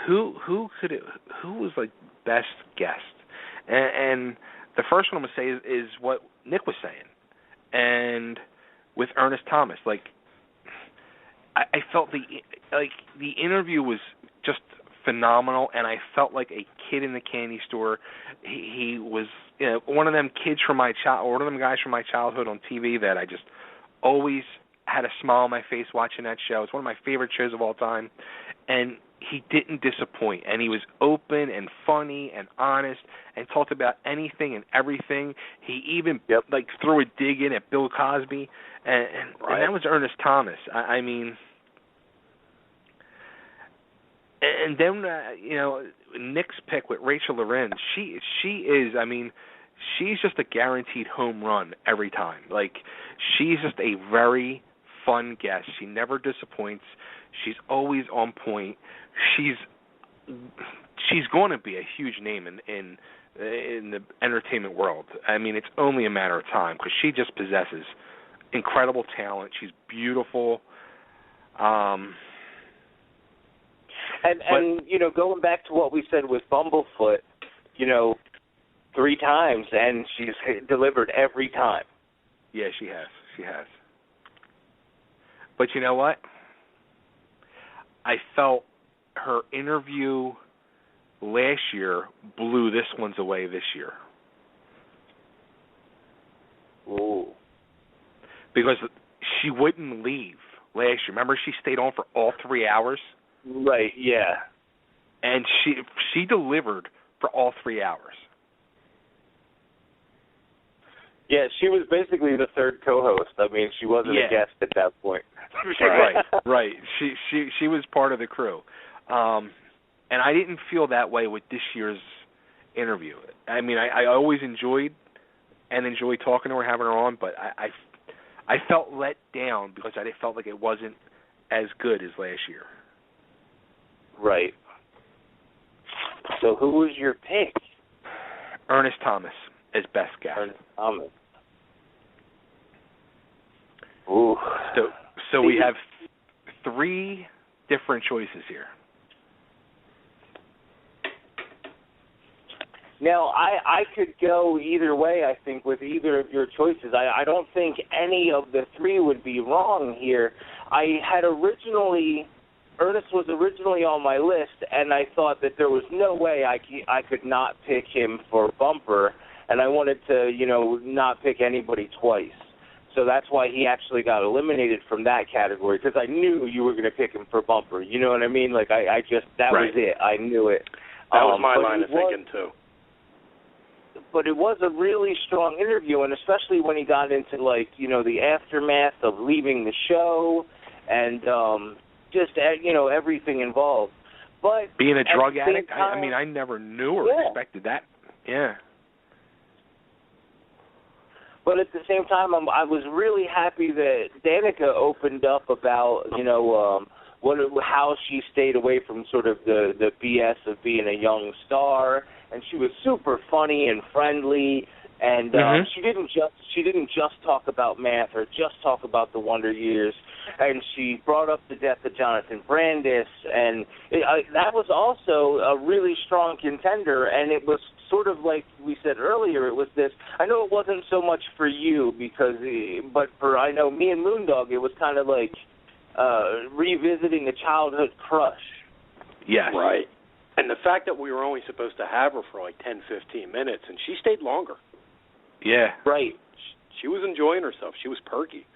who was like best guest, and the first one I'm gonna say is what Nick was saying, and with Ernest Thomas, like I felt the interview was just phenomenal, and I felt like a kid in the candy store. He was one of them kids from my one of them guys from my childhood on TV that I just always had a smile on my face watching that show. It's one of my favorite shows of all time, and he didn't disappoint, and he was open and funny and honest and talked about anything and everything. He even like threw a dig in at Bill Cosby, and that was Ernest Thomas. I mean. And then, Nick's pick with Rachel Lorenz, she is, I mean, she's just a guaranteed home run every time. Like, she's just a very fun guest. She never disappoints. She's always on point. She's going to be a huge name in the entertainment world. I mean, it's only a matter of time because she just possesses incredible talent. She's beautiful. And going back to what we said with Bumblefoot, 3 times, and she's delivered every time. Yeah, she has. She has. But you know what? I felt her interview last year blew this one's away this year. Ooh. Because she wouldn't leave last year. Remember, she stayed on for all 3 hours? Right, yeah. And she delivered for all 3 hours. Yeah, she was basically the third co-host. I mean, she wasn't a guest at that point. Right. She was part of the crew. And I didn't feel that way with this year's interview. I mean, I always enjoyed talking to her, having her on, but I felt let down because I felt like it wasn't as good as last year. Right. So who was your pick? Ernest Thomas as best guest. Ernest Thomas. Ooh. So we have 3 different choices here. Now, I could go either way, I think, with either of your choices. I don't think any of the 3 would be wrong here. Ernest was originally on my list, and I thought that there was no way I could not pick him for Bumper, and I wanted to, not pick anybody twice. So that's why he actually got eliminated from that category, because I knew you were going to pick him for Bumper. You know what I mean? Like, that was it. I knew it. That was my line of thinking, too. But it was a really strong interview, and especially when he got into, the aftermath of leaving the show and just, everything involved. But being a drug addict, I mean, I never knew or expected that. Yeah. But at the same time, I was really happy that Danica opened up about, how she stayed away from sort of the BS of being a young star, and she was super funny and friendly, and she didn't just talk about math or just talk about the Wonder Years, and she brought up the death of Jonathan Brandis, and that was also a really strong contender, and it was sort of like we said earlier, it was this, I know it wasn't so much for you, but for, I know, me and Moondog, it was kind of like revisiting a childhood crush. Yes. Right. And the fact that we were only supposed to have her for like 10, 15 minutes, and she stayed longer. Yeah. Right. She was enjoying herself. She was perky.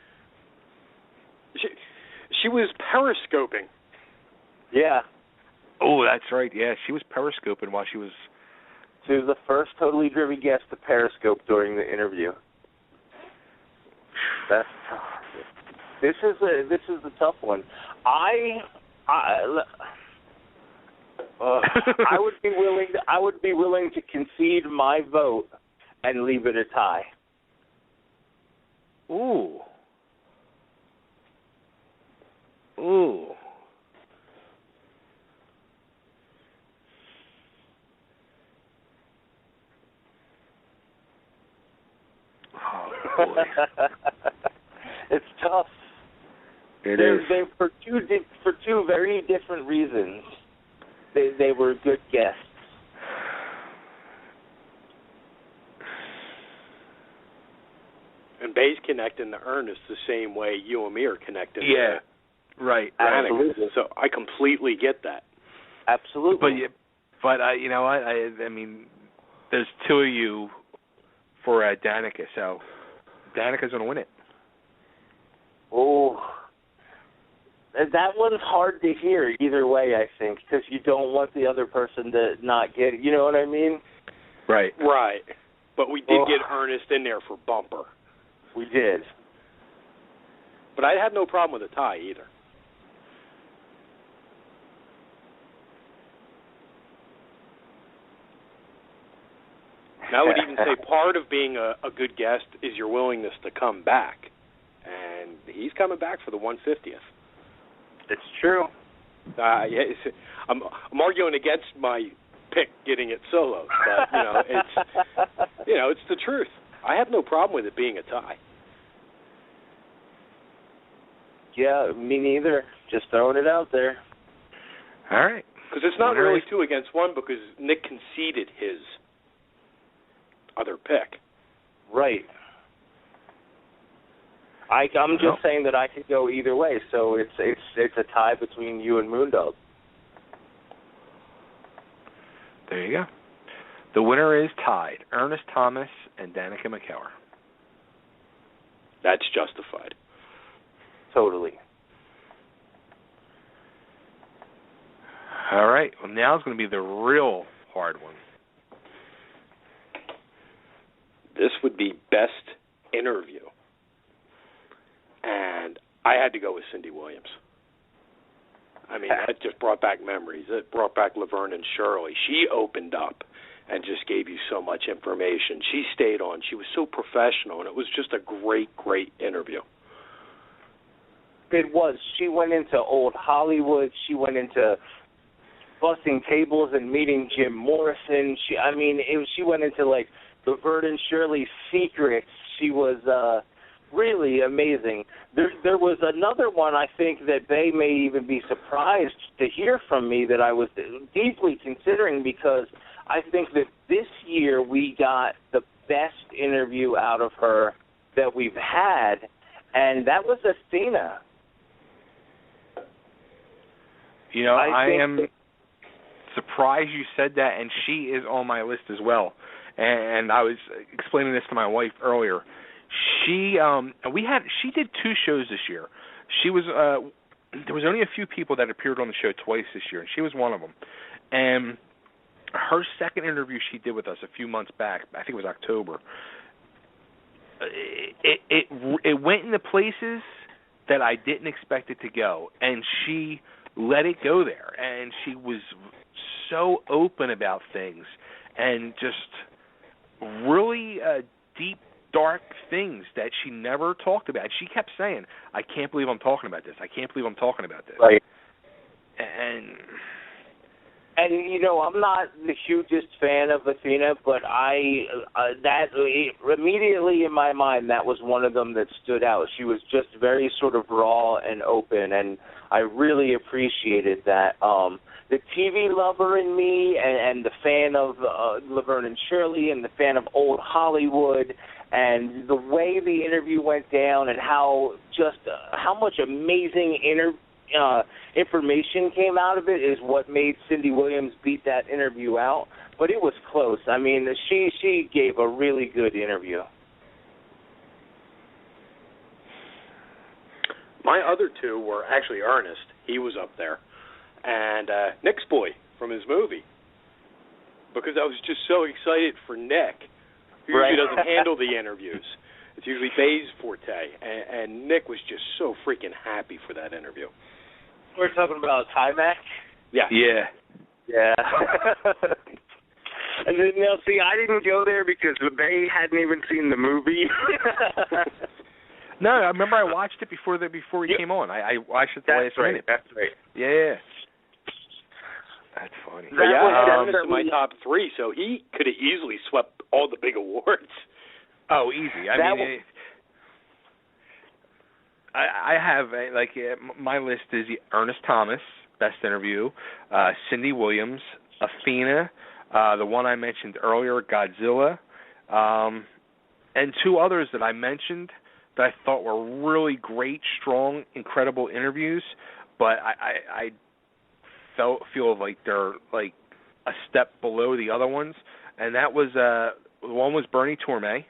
She was periscoping. Yeah. Oh, that's right. Yeah, she was periscoping while she was. She was the first totally driven guest to periscope during the interview. That's tough. This is a tough one. I would be willing to concede my vote and leave it a tie. Ooh. Oh, boy. It's tough. It is. They for two very different reasons. They were good guests. And Bay's connecting to Ernest the same way you and me are connecting. Yeah. Right. Absolutely. So I completely get that. Absolutely. But you know what? I mean, there's two of you for Danica, so Danica's going to win it. Oh, that one's hard to hear either way, I think, because you don't want the other person to not get it. You know what I mean? Right. Right. But we did get Ernest in there for bumper. We did. But I had no problem with a tie either. And I would even say part of being a good guest is your willingness to come back. And he's coming back for the 150th. It's true. Yeah, I'm arguing against my pick getting it solo, but it's the truth. I have no problem with it being a tie. Yeah, me neither. Just throwing it out there. All right. Because it's not really 2 against 1 because Nick conceded his other pick. Right. I'm just saying that I could go either way, so it's a tie between you and Moondog. There you go. The winner is tied. Ernest Thomas and Danica McKellar. That's justified. Totally. All right. Well, now it's going to be the real hard one. This would be best interview. And I had to go with Cindy Williams. I mean, that just brought back memories. It brought back Laverne and Shirley. She opened up and just gave you so much information. She stayed on. She was so professional, and it was just a great, great interview. It was. She went into old Hollywood. She went into busting tables and meeting Jim Morrison. She went into, like, Laverne and Shirley's secrets. She was really amazing. There was another one I think that Bay may even be surprised to hear from me that I was deeply considering, because I think that this year we got the best interview out of her that we've had, and that was Athena. You know, I am surprised you said that, and she is on my list as well. And I was explaining this to my wife earlier. She did 2 shows this year. She was there was only a few people that appeared on the show twice this year, and she was one of them. And her second interview she did with us a few months back, I think it was October. It went into places that I didn't expect it to go, and she let it go there. And she was so open about things, and just really deep, dark things that she never talked about. She kept saying, I can't believe I'm talking about this. I can't believe I'm talking about this. Right. And you know, I'm not the hugest fan of Athena, but immediately in my mind, that was one of them that stood out. She was just very sort of raw and open, and I really appreciated that. The TV lover in me and the fan of Laverne and Shirley and the fan of old Hollywood, and the way the interview went down and how much amazing information came out of it is what made Cindy Williams beat that interview out. But it was close. I mean, she gave a really good interview. My other two were actually Ernest. He was up there. And Nick's boy from his movie. Because I was just so excited for Nick, who usually doesn't handle the interviews. It's usually Bay's forte. And Nick was just so freaking happy for that interview. We're talking about Timac? Yeah. Yeah. Yeah. And then, now, see, I didn't go there because Bay hadn't even seen the movie. No, I remember I watched it before he came on. I watched it the last minute. That's right. Yeah. That's funny. But yeah, in my top three, so he could have easily swept all the big awards. Oh, easy. I mean, I have my list is Ernest Thomas, best interview, Cindy Williams, Athena, the one I mentioned earlier, Godzilla, and two others that I mentioned that I thought were really great, strong, incredible interviews, but I feel like they're like a step below the other ones, and that was one was Bernie Torme,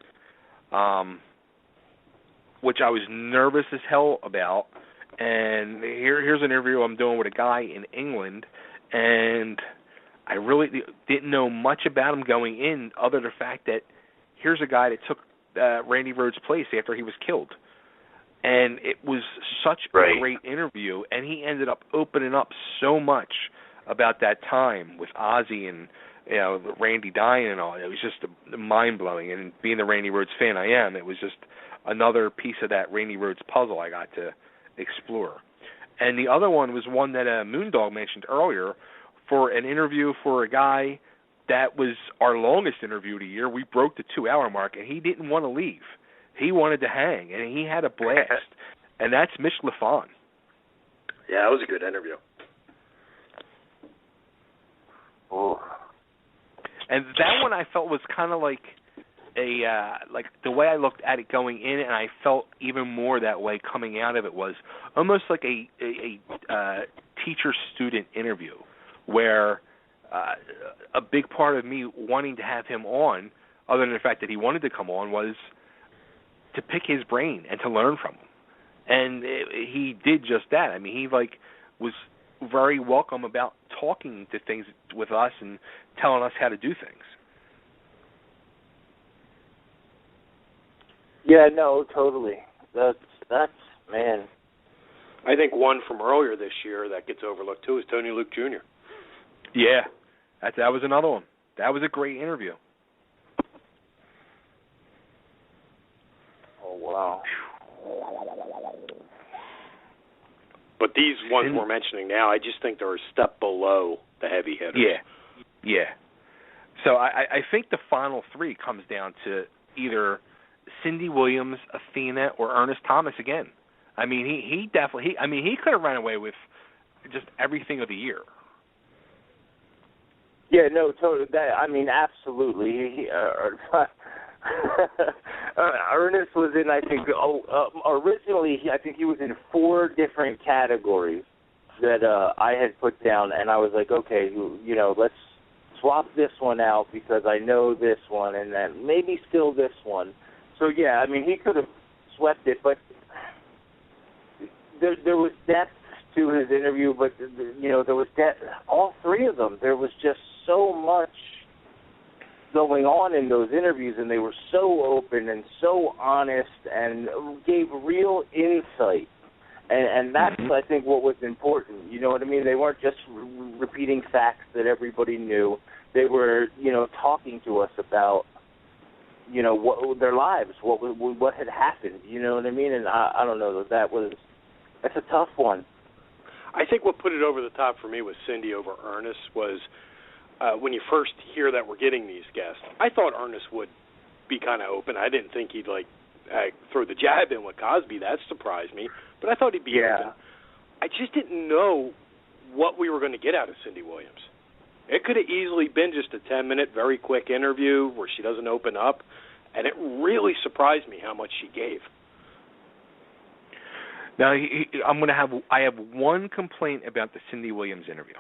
which I was nervous as hell about, and here's an interview I'm doing with a guy in England, and I really didn't know much about him going in, other than the fact that here's a guy that took Randy Rhodes' place after he was killed. And it was such a great interview, and he ended up opening up so much about that time with Ozzy and Randy dying and all. It was just mind-blowing, and being the Randy Rhodes fan I am, it was just another piece of that Randy Rhodes puzzle I got to explore. And the other one was one that Moondog mentioned earlier, for an interview for a guy that was our longest interview of the year. We broke the 2-hour mark, and he didn't want to leave. He wanted to hang, and he had a blast. And that's Mitch LaFon. Yeah, it was a good interview. Oh. And that one I felt was kind of like like the way I looked at it going in, and I felt even more that way coming out of it, was almost like a teacher-student interview, where a big part of me wanting to have him on, other than the fact that he wanted to come on, was to pick his brain and to learn from him. And he did just that. I mean, he was very welcome about talking to things with us and telling us how to do things. Yeah, no, totally. That's man. I think one from earlier this year that gets overlooked too is Tony Luke Jr. Yeah, that was another one. That was a great interview. Oh, wow. But these ones we're mentioning now, I just think they're a step below the heavy hitters. Yeah. So I think the final three comes down to either Cindy Williams, Athena, or Ernest Thomas again. I mean, he definitely, he could have run away with just everything of the year. Yeah, no, totally. Absolutely. Ernest was in, I think, originally, I think he was in 4 different categories that I had put down, and I was like, okay, let's swap this one out because I know this one, and then maybe still this one. So, yeah, he could have swept it, but there was depth to his interview, but, there was depth. All 3 of them, there was just so much going on in those interviews, and they were so open and so honest and gave real insight. And that's, I think, what was important. You know what I mean? They weren't just repeating facts that everybody knew. They were, talking to us about, what their lives, what had happened. You know what I mean? And I don't know, that's a tough one. I think what put it over the top for me with Cindy over Ernest was when you first hear that we're getting these guests. I thought Ernest would be kind of open. I didn't think he'd throw the jab in with Cosby. That surprised me. But I thought he'd be open. I just didn't know what we were going to get out of Cindy Williams. It could have easily been just a 10-minute, very quick interview where she doesn't open up, and it really surprised me how much she gave. Now, I have one complaint about the Cindy Williams interview.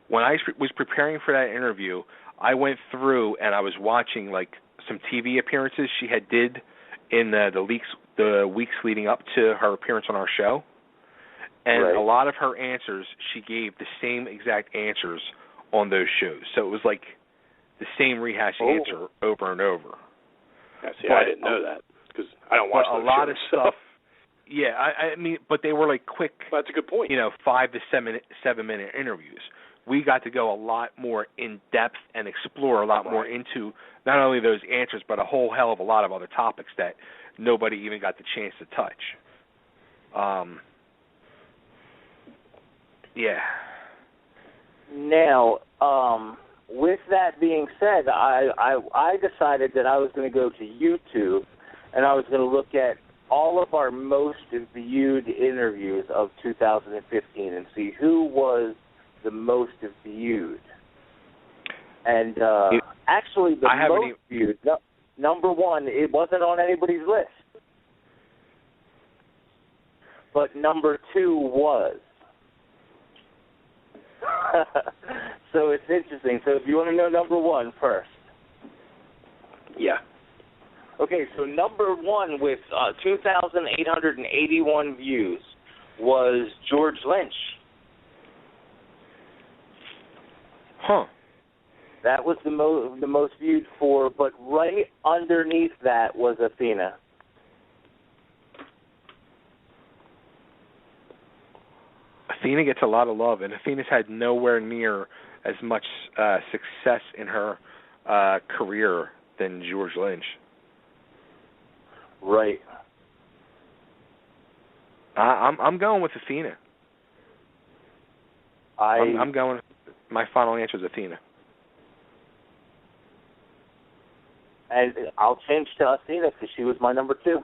When I was preparing for that interview, I went through and I was watching some TV appearances she had did in the the weeks leading up to her appearance on our show. And a lot of her answers, she gave the same exact answers on those shows. So it was like the same rehashed answer over and over. Yeah, see, I didn't know that because I don't watch those a lot shows, of stuff. Yeah, I mean, but they were like quick. That's a good point. 5 to 7 minute interviews. We got to go a lot more in depth and explore a lot more into not only those answers, but a whole hell of a lot of other topics that nobody even got the chance to touch. Yeah. Now, with that being said, I decided that I was going to go to YouTube and I was going to look at all of our most viewed interviews of 2015 and see who was the most viewed. And actually, the most viewed, number one, it wasn't on anybody's list. But number 2 was. So it's interesting. So if you want to know number 1 first. Yeah. Okay, so number 1 with 2,881 views was George Lynch. Huh. That was the most viewed for, but right underneath that was Athena. Athena gets a lot of love, and Athena's had nowhere near as much success in her career than George Lynch. Right. I'm going with Athena. I'm going. My final answer is Athena. And I'll change to Athena because she was my number 2.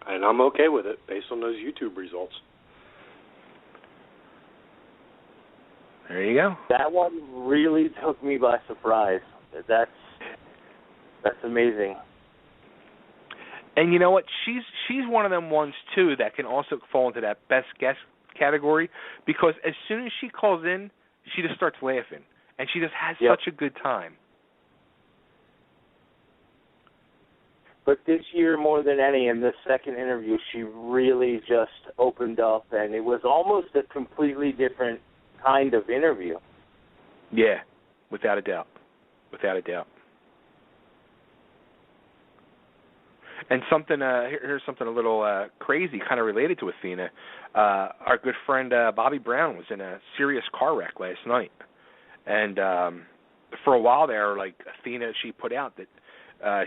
And I'm okay with it based on those YouTube results. There you go. That one really took me by surprise. That's amazing. And you know what? She's one of them ones too that can also fall into that best guest category because as soon as she calls in, she just starts laughing and she just has such a good time. But this year, more than any, in this second interview, she really just opened up, and it was almost a completely different kind of interview. Yeah, without a doubt. Without a doubt. And something here's something a little crazy, kind of related to Athena. Our good friend Bobby Brown was in a serious car wreck last night, and for a while there, like Athena, she put out that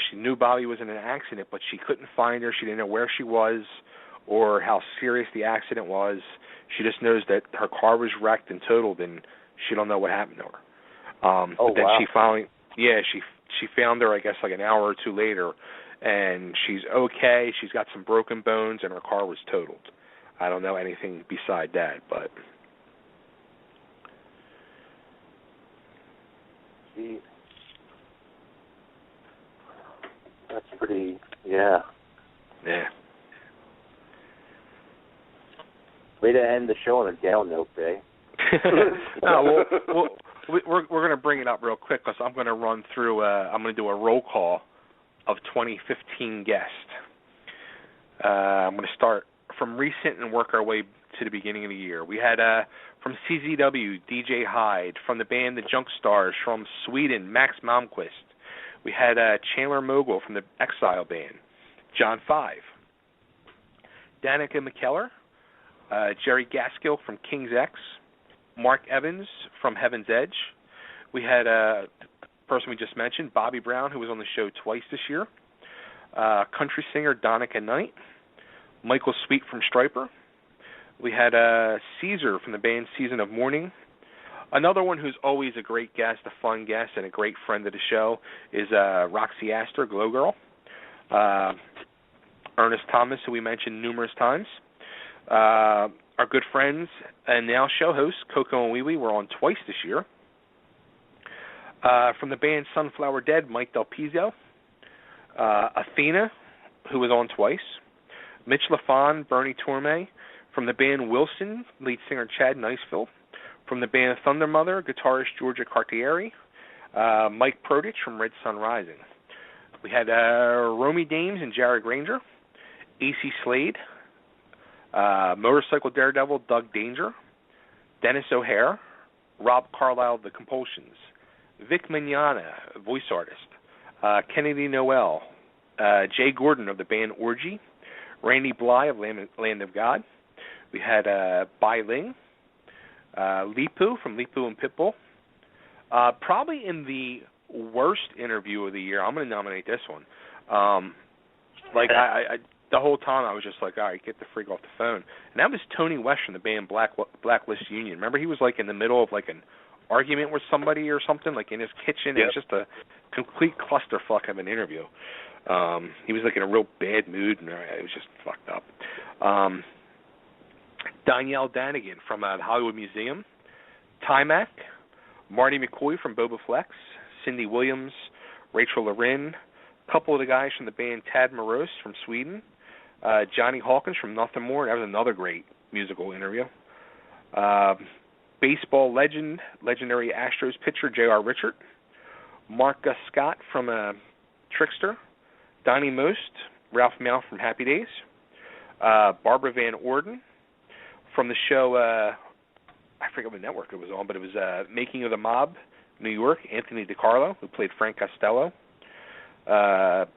she knew Bobby was in an accident, but she couldn't find her. She didn't know where she was or how serious the accident was. She just knows that her car was wrecked and totaled, and she don't know what happened to her. But then she finally, she found her, I guess, like an hour or two later, and she's okay. She's got some broken bones, and her car was totaled. I don't know anything beside that, but. Jeez. That's pretty, yeah. Yeah. Way to end the show on a down note, Bay. No, we're going to bring it up real quick because I'm going to run through. I'm going to do a roll call of 2015 guests. I'm going to start from recent and work our way to the beginning of the year. We had from CZW, DJ Hyde, from the band The Junk Stars, from Sweden, Max Malmquist. We had Chandler Mogul from the Exile Band, John Five, Danica McKellar, Jerry Gaskill from King's X, Mark Evans from Heaven's Edge. We had the person we just mentioned, Bobby Brown, who was on the show twice this year, country singer Donica Knight, Michael Sweet from Stryper. We had Caesar from the band Season of Mourning. Another one who's always a great guest, a fun guest, and a great friend of the show is Roxy Astor, Glow Girl. Ernest Thomas, who we mentioned numerous times. Our good friends and now show hosts, Coco and Wee Wee, were on twice this year. From the band Sunflower Dead, Mike Del Pizzo. Athena, who was on twice. Mitch LaFon, Bernie Torme. From the band Wilson, lead singer Chad Niceville. From the band Thunder Mother, guitarist Georgia Cartieri. Mike Prodich from Red Sun Rising. We had Romy Dames and Jared Granger. AC Slade, Motorcycle Daredevil Doug Danger, Dennis O'Hare, Rob Carlisle of the Compulsions, Vic Mignogna, voice artist, Kennedy Noel, Jay Gordon of the band Orgy, Randy Bly of Land of God. We had Bai Ling, Lipu from Lipu and Pitbull. Probably in the worst interview of the year, I'm going to nominate this one. I the whole time I was just like, all right, get the freak off the phone. And that was Tony West from the band Blacklist Union. Remember, he was like in the middle of like an argument with somebody or something, like in his kitchen. Yep. It was just a complete clusterfuck of an interview. He was like in a real bad mood, and it was just fucked up. Danielle Danigan from the Hollywood Museum, Timac, Marty McCoy from Boba Flex, Cindy Williams, Rachel Lorin, a couple of the guys from the band Tad Morose from Sweden, Johnny Hawkins from Nothing More. That was another great musical interview. Baseball legend, legendary Astros pitcher J.R. Richard, Mark Gus Scott from Trickster, Donnie Most, Ralph Mouth from Happy Days, Barbara Van Orden from the show, I forget what network it was on, but it was Making of the Mob, New York, Anthony DiCarlo, who played Frank Costello,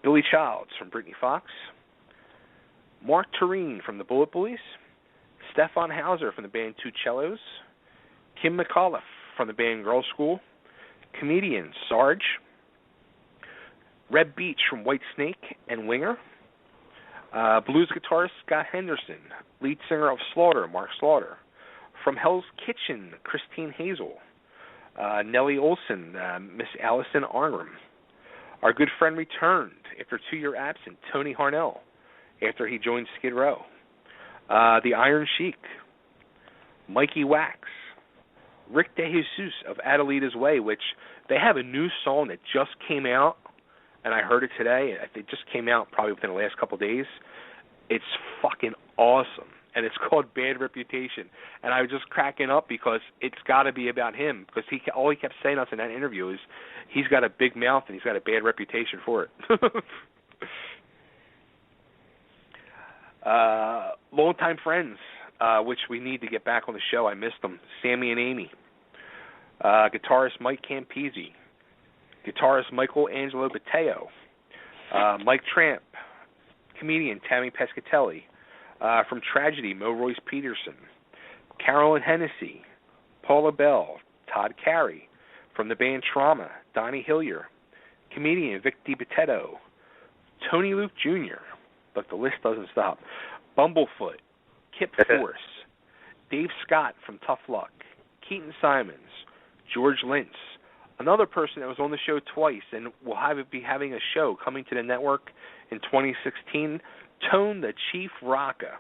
Billy Childs from Britney Fox, Mark Tureen from the Bullet Boys, Stefan Hauser from the band Two Cellos, Kim McAuliffe from the band Girl School, comedian Sarge, Reb Beach from White Snake and Winger, blues guitarist Scott Henderson, lead singer of Slaughter, Mark Slaughter, from Hell's Kitchen, Christine Hazel, Nellie Olson, Miss Allison Arnhem. Our good friend returned after 2-year absence, Tony Harnell, after he joined Skid Row. The Iron Sheik, Mikey Wax, Rick DeJesus of Adelita's Way, which they have a new song that just came out, and I heard it today. It just came out probably within the last couple of days. It's fucking awesome, and it's called Bad Reputation. And I was just cracking up because it's got to be about him, because all he kept saying to us in that interview is he's got a big mouth and he's got a bad reputation for it. Longtime friends, which we need to get back on the show. I missed them. Sammy and Amy. Guitarist Mike Campisi. Guitarist Michael Angelo Bateo. Mike Tramp. Comedian Tammy Pescatelli. From Tragedy, Mo Royce Peterson. Carolyn Hennessy. Paula Bell. Todd Carey. From the band Trauma, Donnie Hillier. Comedian Vic DiBitetto. Tony Luke Jr. Look, the list doesn't stop. Bumblefoot. Kip Force. Dave Scott from Tough Luck. Keaton Simons. George Lintz. Another person that was on the show twice and will be having a show coming to the network in 2016, Tone the Chief Rocka,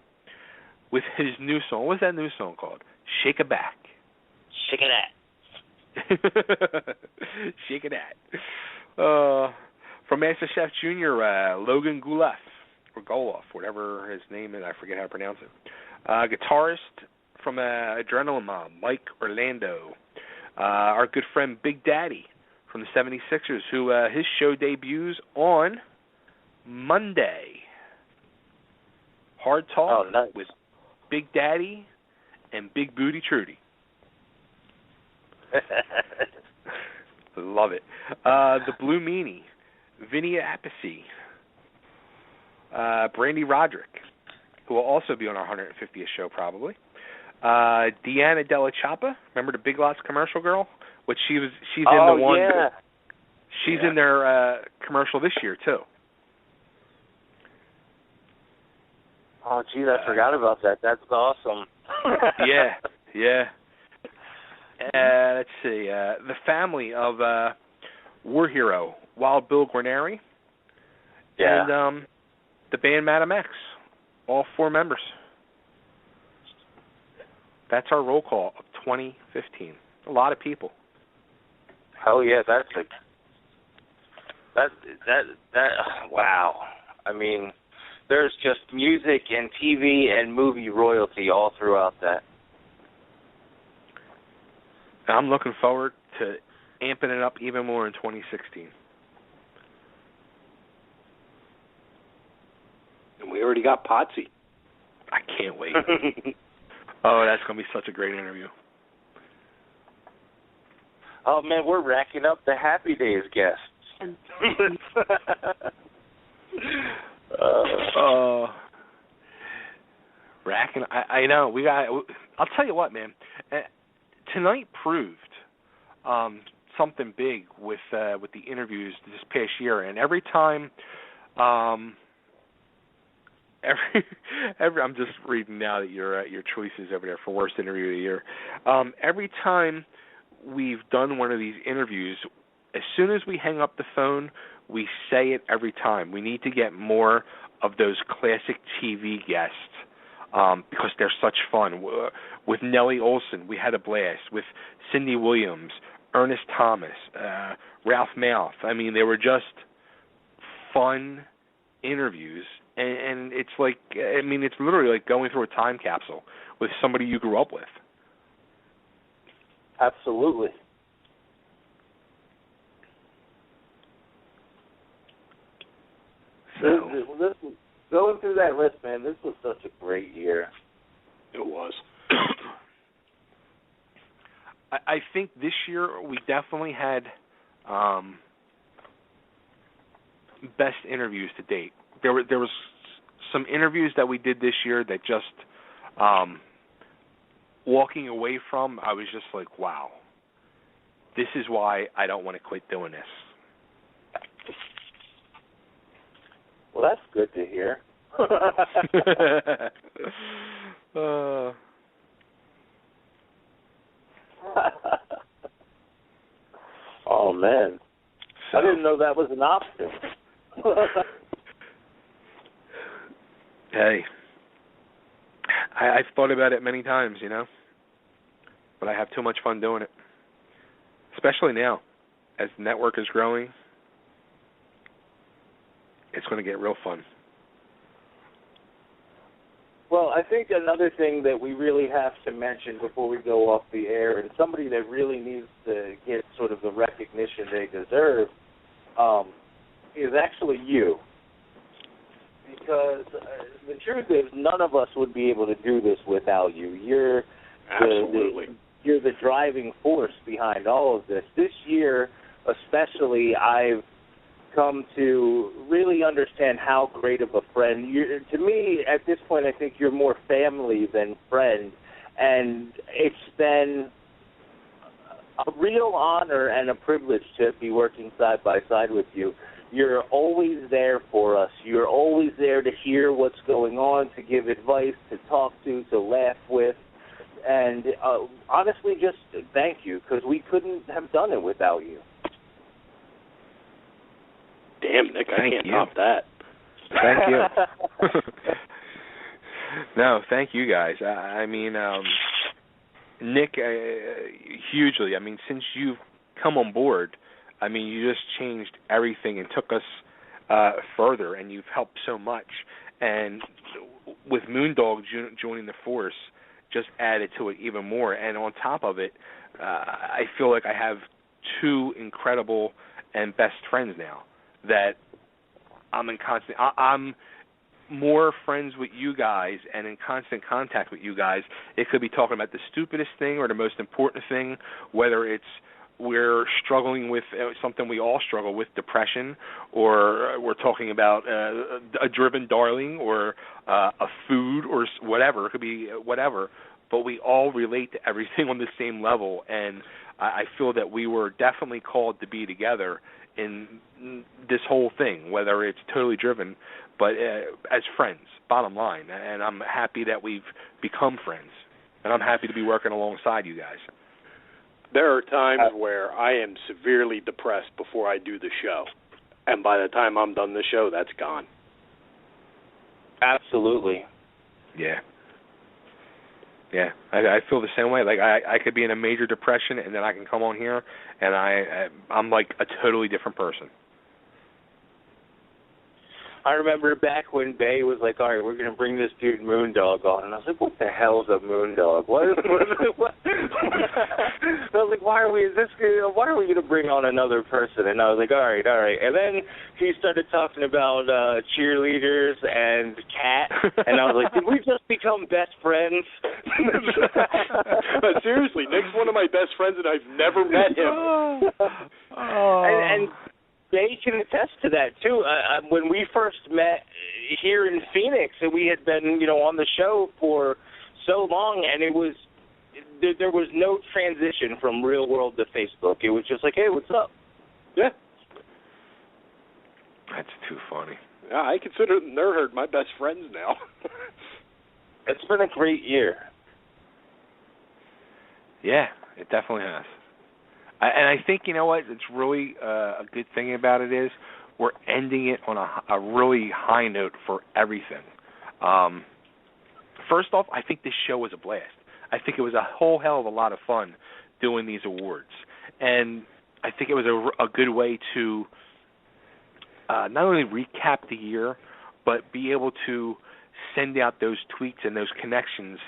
with his new song. What's that new song called? Shake It Back. Shake It At. Shake It At. From MasterChef Jr., Logan Gouleff, or Goloff, whatever his name is, I forget how to pronounce it. Guitarist from Adrenaline Mob, Mike Orlando. Our good friend Big Daddy from the 76ers, who his show debuts on Monday. Hard Talk with Big Daddy and Big Booty Trudy. Love it. The Blue Meanie, Vinny Appice, Brandy Roderick, who will also be on our 150th show probably. Deanna Della Chapa, remember the Big Lots commercial girl? Which she's in the one. Yeah. She's in their commercial this year too. Oh, geez, I forgot about that. That's awesome. Yeah. Let's see. The family of War Hero, Wild Bill Guarneri. Yeah. And the band Madam X, all 4 members. That's our roll call of 2015. A lot of people. Oh yeah, wow. I mean, there's just music and TV and movie royalty all throughout that. I'm looking forward to amping it up even more in 2016. And We already got Potsy. I can't wait. Oh, that's going to be such a great interview. Oh, man, we're racking up the Happy Days guests. Racking. I know. I'll tell you what, man. Tonight proved something big with the interviews this past year, and every time, I'm just reading now that your choices over there for worst interview of the year. Every time we've done one of these interviews, as soon as we hang up the phone, we say it every time. We need to get more of those classic TV guests because they're such fun. With Nellie Olson, we had a blast. With Cindy Williams, Ernest Thomas, Ralph Malph. I mean, they were just fun interviews. And it's like, I mean, it's literally like going through a time capsule with somebody you grew up with. Absolutely. So, going through that list, man, this was such a great year. It was. I think this year we definitely had best interviews to date. There was some interviews that we did this year that just walking away from, I was just like, wow, this is why I don't want to quit doing this. Well, that's good to hear. Oh, man. I didn't know that was an option. Hey, I've thought about it many times, but I have too much fun doing it, especially now as the network is growing. It's going to get real fun. Well, I think another thing that we really have to mention before we go off the air, and somebody that really needs to get sort of the recognition they deserve, is actually you. Because the truth is, none of us would be able to do this without you. You're you're the driving force behind all of this. This year, especially, I've come to really understand how great of a friend. To me, at this point, I think you're more family than friend. And it's been a real honor and a privilege to be working side by side with you. You're always there for us. You're always there to hear what's going on, to give advice, to talk to laugh with. And honestly, just thank you, because we couldn't have done it without you. Damn, Nick, I can't top that. Thank you. No, thank you guys. I mean, Nick, hugely. I mean, since you've come on board, I mean, you just changed everything and took us further, and you've helped so much. And with Moondog joining the force, just added to it even more. And on top of it, I feel like I have two incredible and best friends now that I'm in constant. I'm more friends with you guys and in constant contact with you guys. It could be talking about the stupidest thing or the most important thing, whether it's we're struggling with something we all struggle with, depression, or we're talking about a driven darling or a food or whatever. It could be whatever, but we all relate to everything on the same level, and I feel that we were definitely called to be together in this whole thing, whether it's totally driven, but as friends, bottom line. And I'm happy that we've become friends, and I'm happy to be working alongside you guys. There are times where I am severely depressed before I do the show, and by the time I'm done the show, that's gone. Absolutely. Yeah. Yeah, I feel the same way. Like I could be in a major depression, and then I can come on here, and I'm like a totally different person. I remember back when Bay was like, all right, we're going to bring this dude Moondog on. And I was like, what the hell is a Moondog? What? I was like, why are we going to bring on another person? And I was like, all right. And then he started talking about cheerleaders and Kat, and I was like, did we just become best friends? Seriously, Nick's one of my best friends, and I've never met him. And they can attest to that too. When we first met here in Phoenix, and we had been, on the show for so long, and there was no transition from real world to Facebook. It was just like, hey, what's up? Yeah. That's too funny. Yeah, I consider Nerd Herd my best friends now. It's been a great year. Yeah, it definitely has. And I think, you know what, it's really a good thing about it is we're ending it on a really high note for everything. First off, I think this show was a blast. I think it was a whole hell of a lot of fun doing these awards. And I think it was a good way to not only recap the year, but be able to send out those tweets and those connections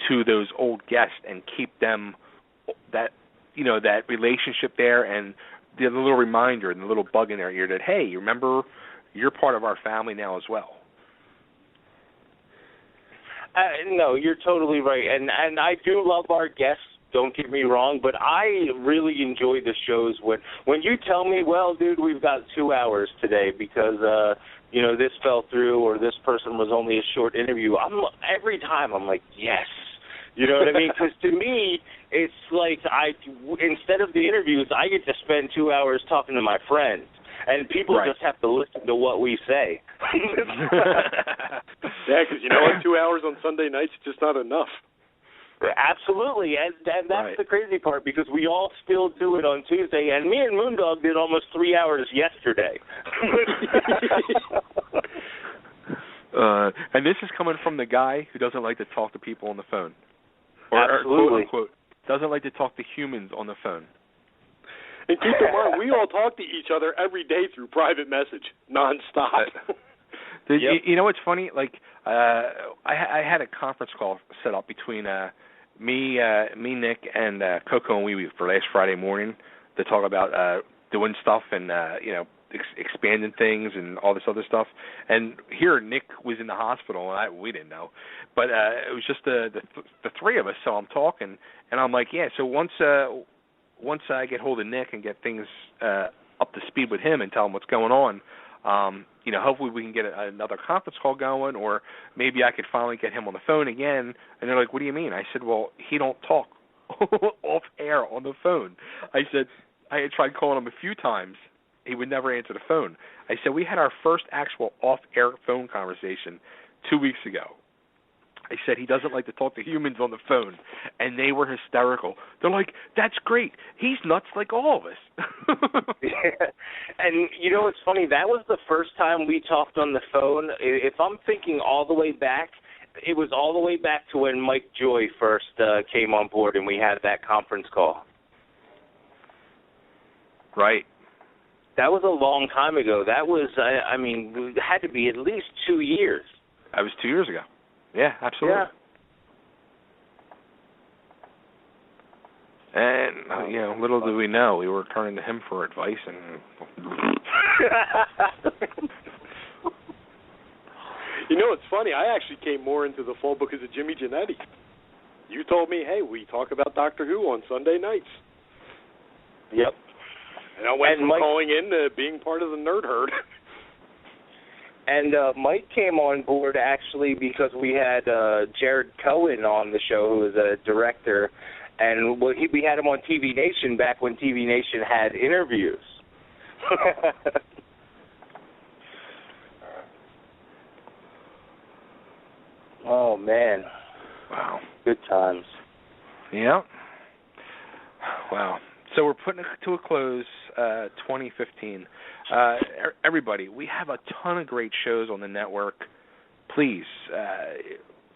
to those old guests and keep them that relationship there, and the little reminder and the little bug in their ear that, hey, you remember, you're part of our family now as well. No, you're totally right, and I do love our guests. Don't get me wrong, but I really enjoy the shows when you tell me, well, dude, we've got 2 hours today because this fell through or this person was only a short interview. Every time I'm like, yes. You know what I mean? Because to me, it's like instead of the interviews, I get to spend 2 hours talking to my friends, and people just have to listen to what we say. Yeah, because 2 hours on Sunday nights is just not enough. Absolutely, and that's the crazy part, because we all still do it on Tuesday, and me and Moondog did almost 3 hours yesterday. And this is coming from the guy who doesn't like to talk to people on the phone. Or quote, unquote, doesn't like to talk to humans on the phone. And keep in mind, we all talk to each other every day through private message, nonstop. You know what's funny? Like, I had a conference call set up between me, Nick, and Coco and Wee Wee for last Friday morning to talk about doing stuff and expanding things and all this other stuff. And here Nick was in the hospital, and we didn't know, but it was just the three of us. So I'm talking, and I'm like, yeah. So once I get hold of Nick and get things up to speed with him and tell him what's going on, hopefully we can get another conference call going, or maybe I could finally get him on the phone again. And they're like, what do you mean? I said, well, he don't talk off air on the phone. I said, I had tried calling him a few times. He would never answer the phone. I said, we had our first actual off-air phone conversation 2 weeks ago. I said, he doesn't like to talk to humans on the phone. And they were hysterical. They're like, that's great. He's nuts like all of us. Yeah. And it's funny, that was the first time we talked on the phone. If I'm thinking all the way back, it was all the way back to when Mike Joy first came on board and we had that conference call. Right. That was a long time ago. That was, it had to be at least 2 years. That was 2 years ago. Yeah, absolutely. Yeah. And, little do we know, we were turning to him for advice. And it's funny. I actually came more into the fold because of Jimmy Giannetti. You told me, hey, we talk about Doctor Who on Sunday nights. Yep. And I went from calling in to being part of the Nerd Herd. And Mike came on board actually because we had Jared Cohen on the show, who was a director, and we had him on TV Nation back when TV Nation had interviews. Oh, man. Wow. Good times. Yeah. Wow. So we're putting it to a close, 2015. Everybody, we have a ton of great shows on the network. Please,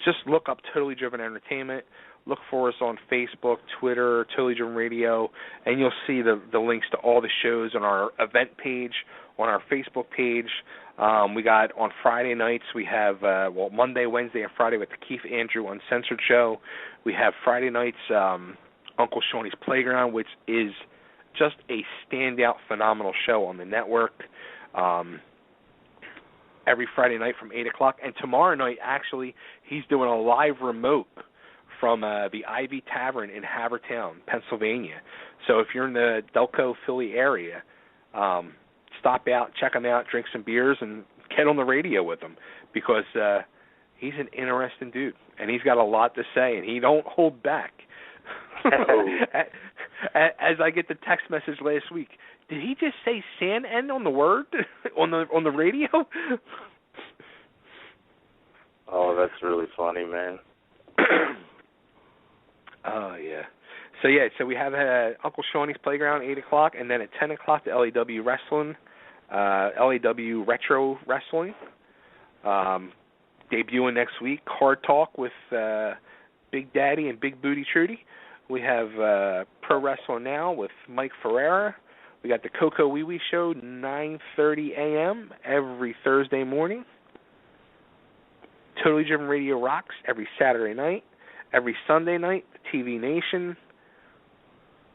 just look up Totally Driven Entertainment. Look for us on Facebook, Twitter, Totally Driven Radio, and you'll see the links to all the shows on our event page, on our Facebook page. We got on Friday nights, we have, Monday, Wednesday, and Friday with the Keith Andrew Uncensored Show. We have Friday nights Uncle Shawnee's Playground, which is just a standout, phenomenal show on the network. Every Friday night from 8 o'clock. And tomorrow night, actually, he's doing a live remote from the Ivy Tavern in Havertown, Pennsylvania. So if you're in the Delco, Philly area, stop out, check him out, drink some beers, and get on the radio with him, because he's an interesting dude, and he's got a lot to say, and he don't hold back. As I get the text message last week, did he just say "san" end on the word on the radio? Oh, that's really funny, man. Oh yeah. So we have Uncle Shawnee's Playground 8 o'clock, and then at 10 o'clock the LAW Wrestling, LAW Retro Wrestling. Debuting next week, Hard Talk with Big Daddy and Big Booty Trudy. We have Pro Wrestling Now with Mike Ferreira. We got the Coco Wee Wee Show, 9:30 a.m. every Thursday morning. Totally Driven Radio rocks every Saturday night, every Sunday night. TV Nation.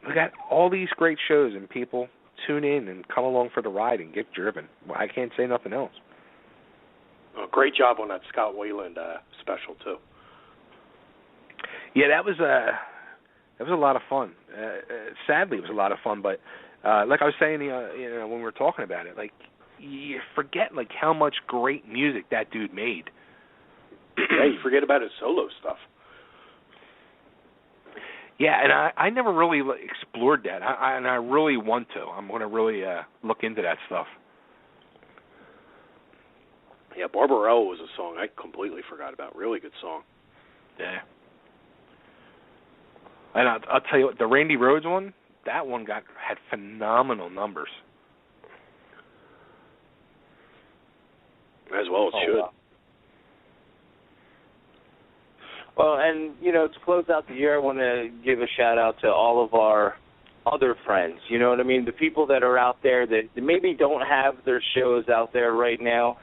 We got all these great shows, and people tune in and come along for the ride and get driven. Well, I can't say nothing else. Oh, great job on that Scott Wayland special too. Yeah, that was a lot of fun. Sadly, it was a lot of fun, but like I was saying, when we were talking about it, like you forget like how much great music that dude made. Yeah, you forget about his solo stuff. Yeah, and I never really explored that, and I really want to. I'm going to really look into that stuff. Yeah, Barbarella was a song I completely forgot about. Really good song. Yeah. And I'll tell you what, the Randy Rhoads one, that one had phenomenal numbers. As well it should. Wow. Well, and, to close out the year, I want to give a shout-out to all of our other friends, you know what I mean? The people that are out there that maybe don't have their shows out there right now.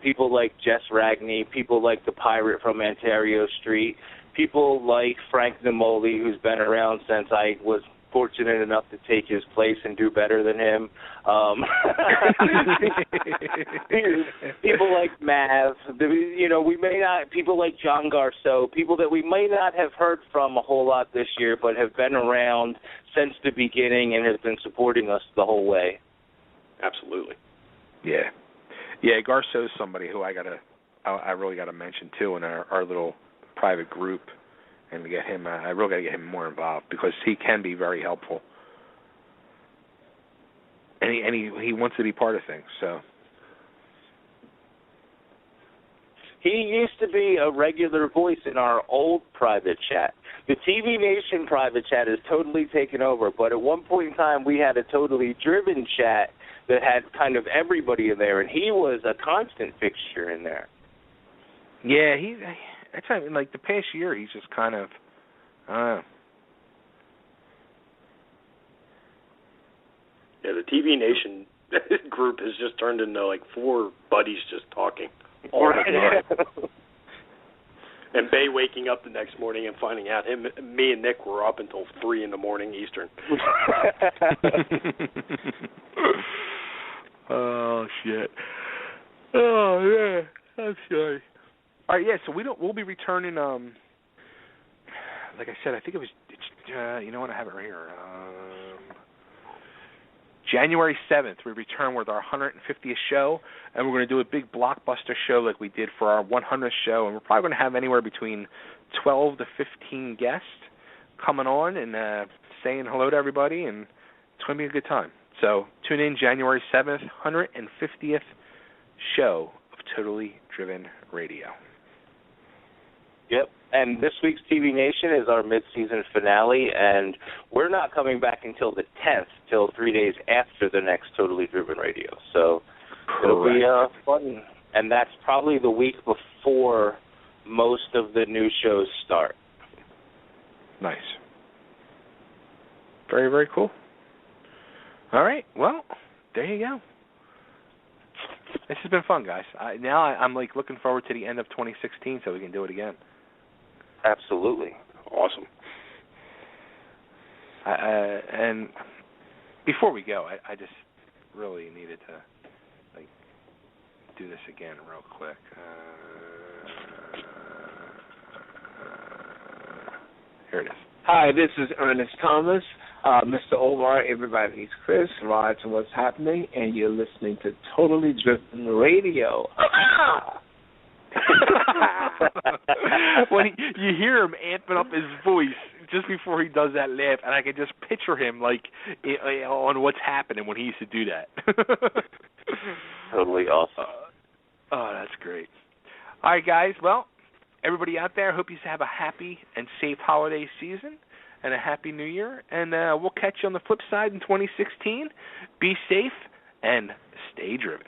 People like Jess Ragney, people like the Pirate from Ontario Street, people like Frank Namoli, who's been around since I was fortunate enough to take his place and do better than him. People like Mav, we may not, people like John Garceau, people that we may not have heard from a whole lot this year, but have been around since the beginning and have been supporting us the whole way. Absolutely. Yeah. Garceau's somebody who I really got to mention too in our little private group. And to get him, I really got to get him more involved because he can be very helpful, and he wants to be part of things. So he used to be a regular voice in our old private chat. The TV Nation private chat is totally taken over, but at one point in time we had a Totally Driven chat that had kind of everybody in there, and he was a constant fixture in there. Yeah, that's like the past year, he's just kind of, Yeah, the TV Nation group has just turned into like four buddies just talking all the time. And Bay waking up the next morning and finding out me and Nick were up until 3 a.m. Eastern. Oh shit! Oh yeah, that's good. All right, yeah. So we'll be returning. Like I said, I think it's you know what, I have it right here. January 7th, we return with our 150th show, and we're going to do a big blockbuster show like we did for our 100th show, and we're probably going to have anywhere between 12 to 15 guests coming on and saying hello to everybody, and it's going to be a good time. So tune in January 7th, 150th show of Totally Driven Radio. Yep, and this week's TV Nation is our mid-season finale, and we're not coming back until the 10th, till 3 days after the next Totally Driven Radio. So it'll be fun, and that's probably the week before most of the new shows start. Nice. Very, very cool. All right, well, there you go. This has been fun, guys. I'm like looking forward to the end of 2016 so we can do it again. Absolutely. Awesome. And before we go, I just really needed to do this again real quick. Here it is. Hi, this is Ernest Thomas. Mr. Omar, everybody's Chris, Rod to What's Happening, and you're listening to Totally Driven Radio. When you hear him amping up his voice just before he does that laugh, and I can just picture him on What's Happening when he used to do that. Totally awesome. Oh, that's great. All right, guys. Well, everybody out there, I hope you have a happy and safe holiday season and a happy new year. And we'll catch you on the flip side in 2016. Be safe and stay driven.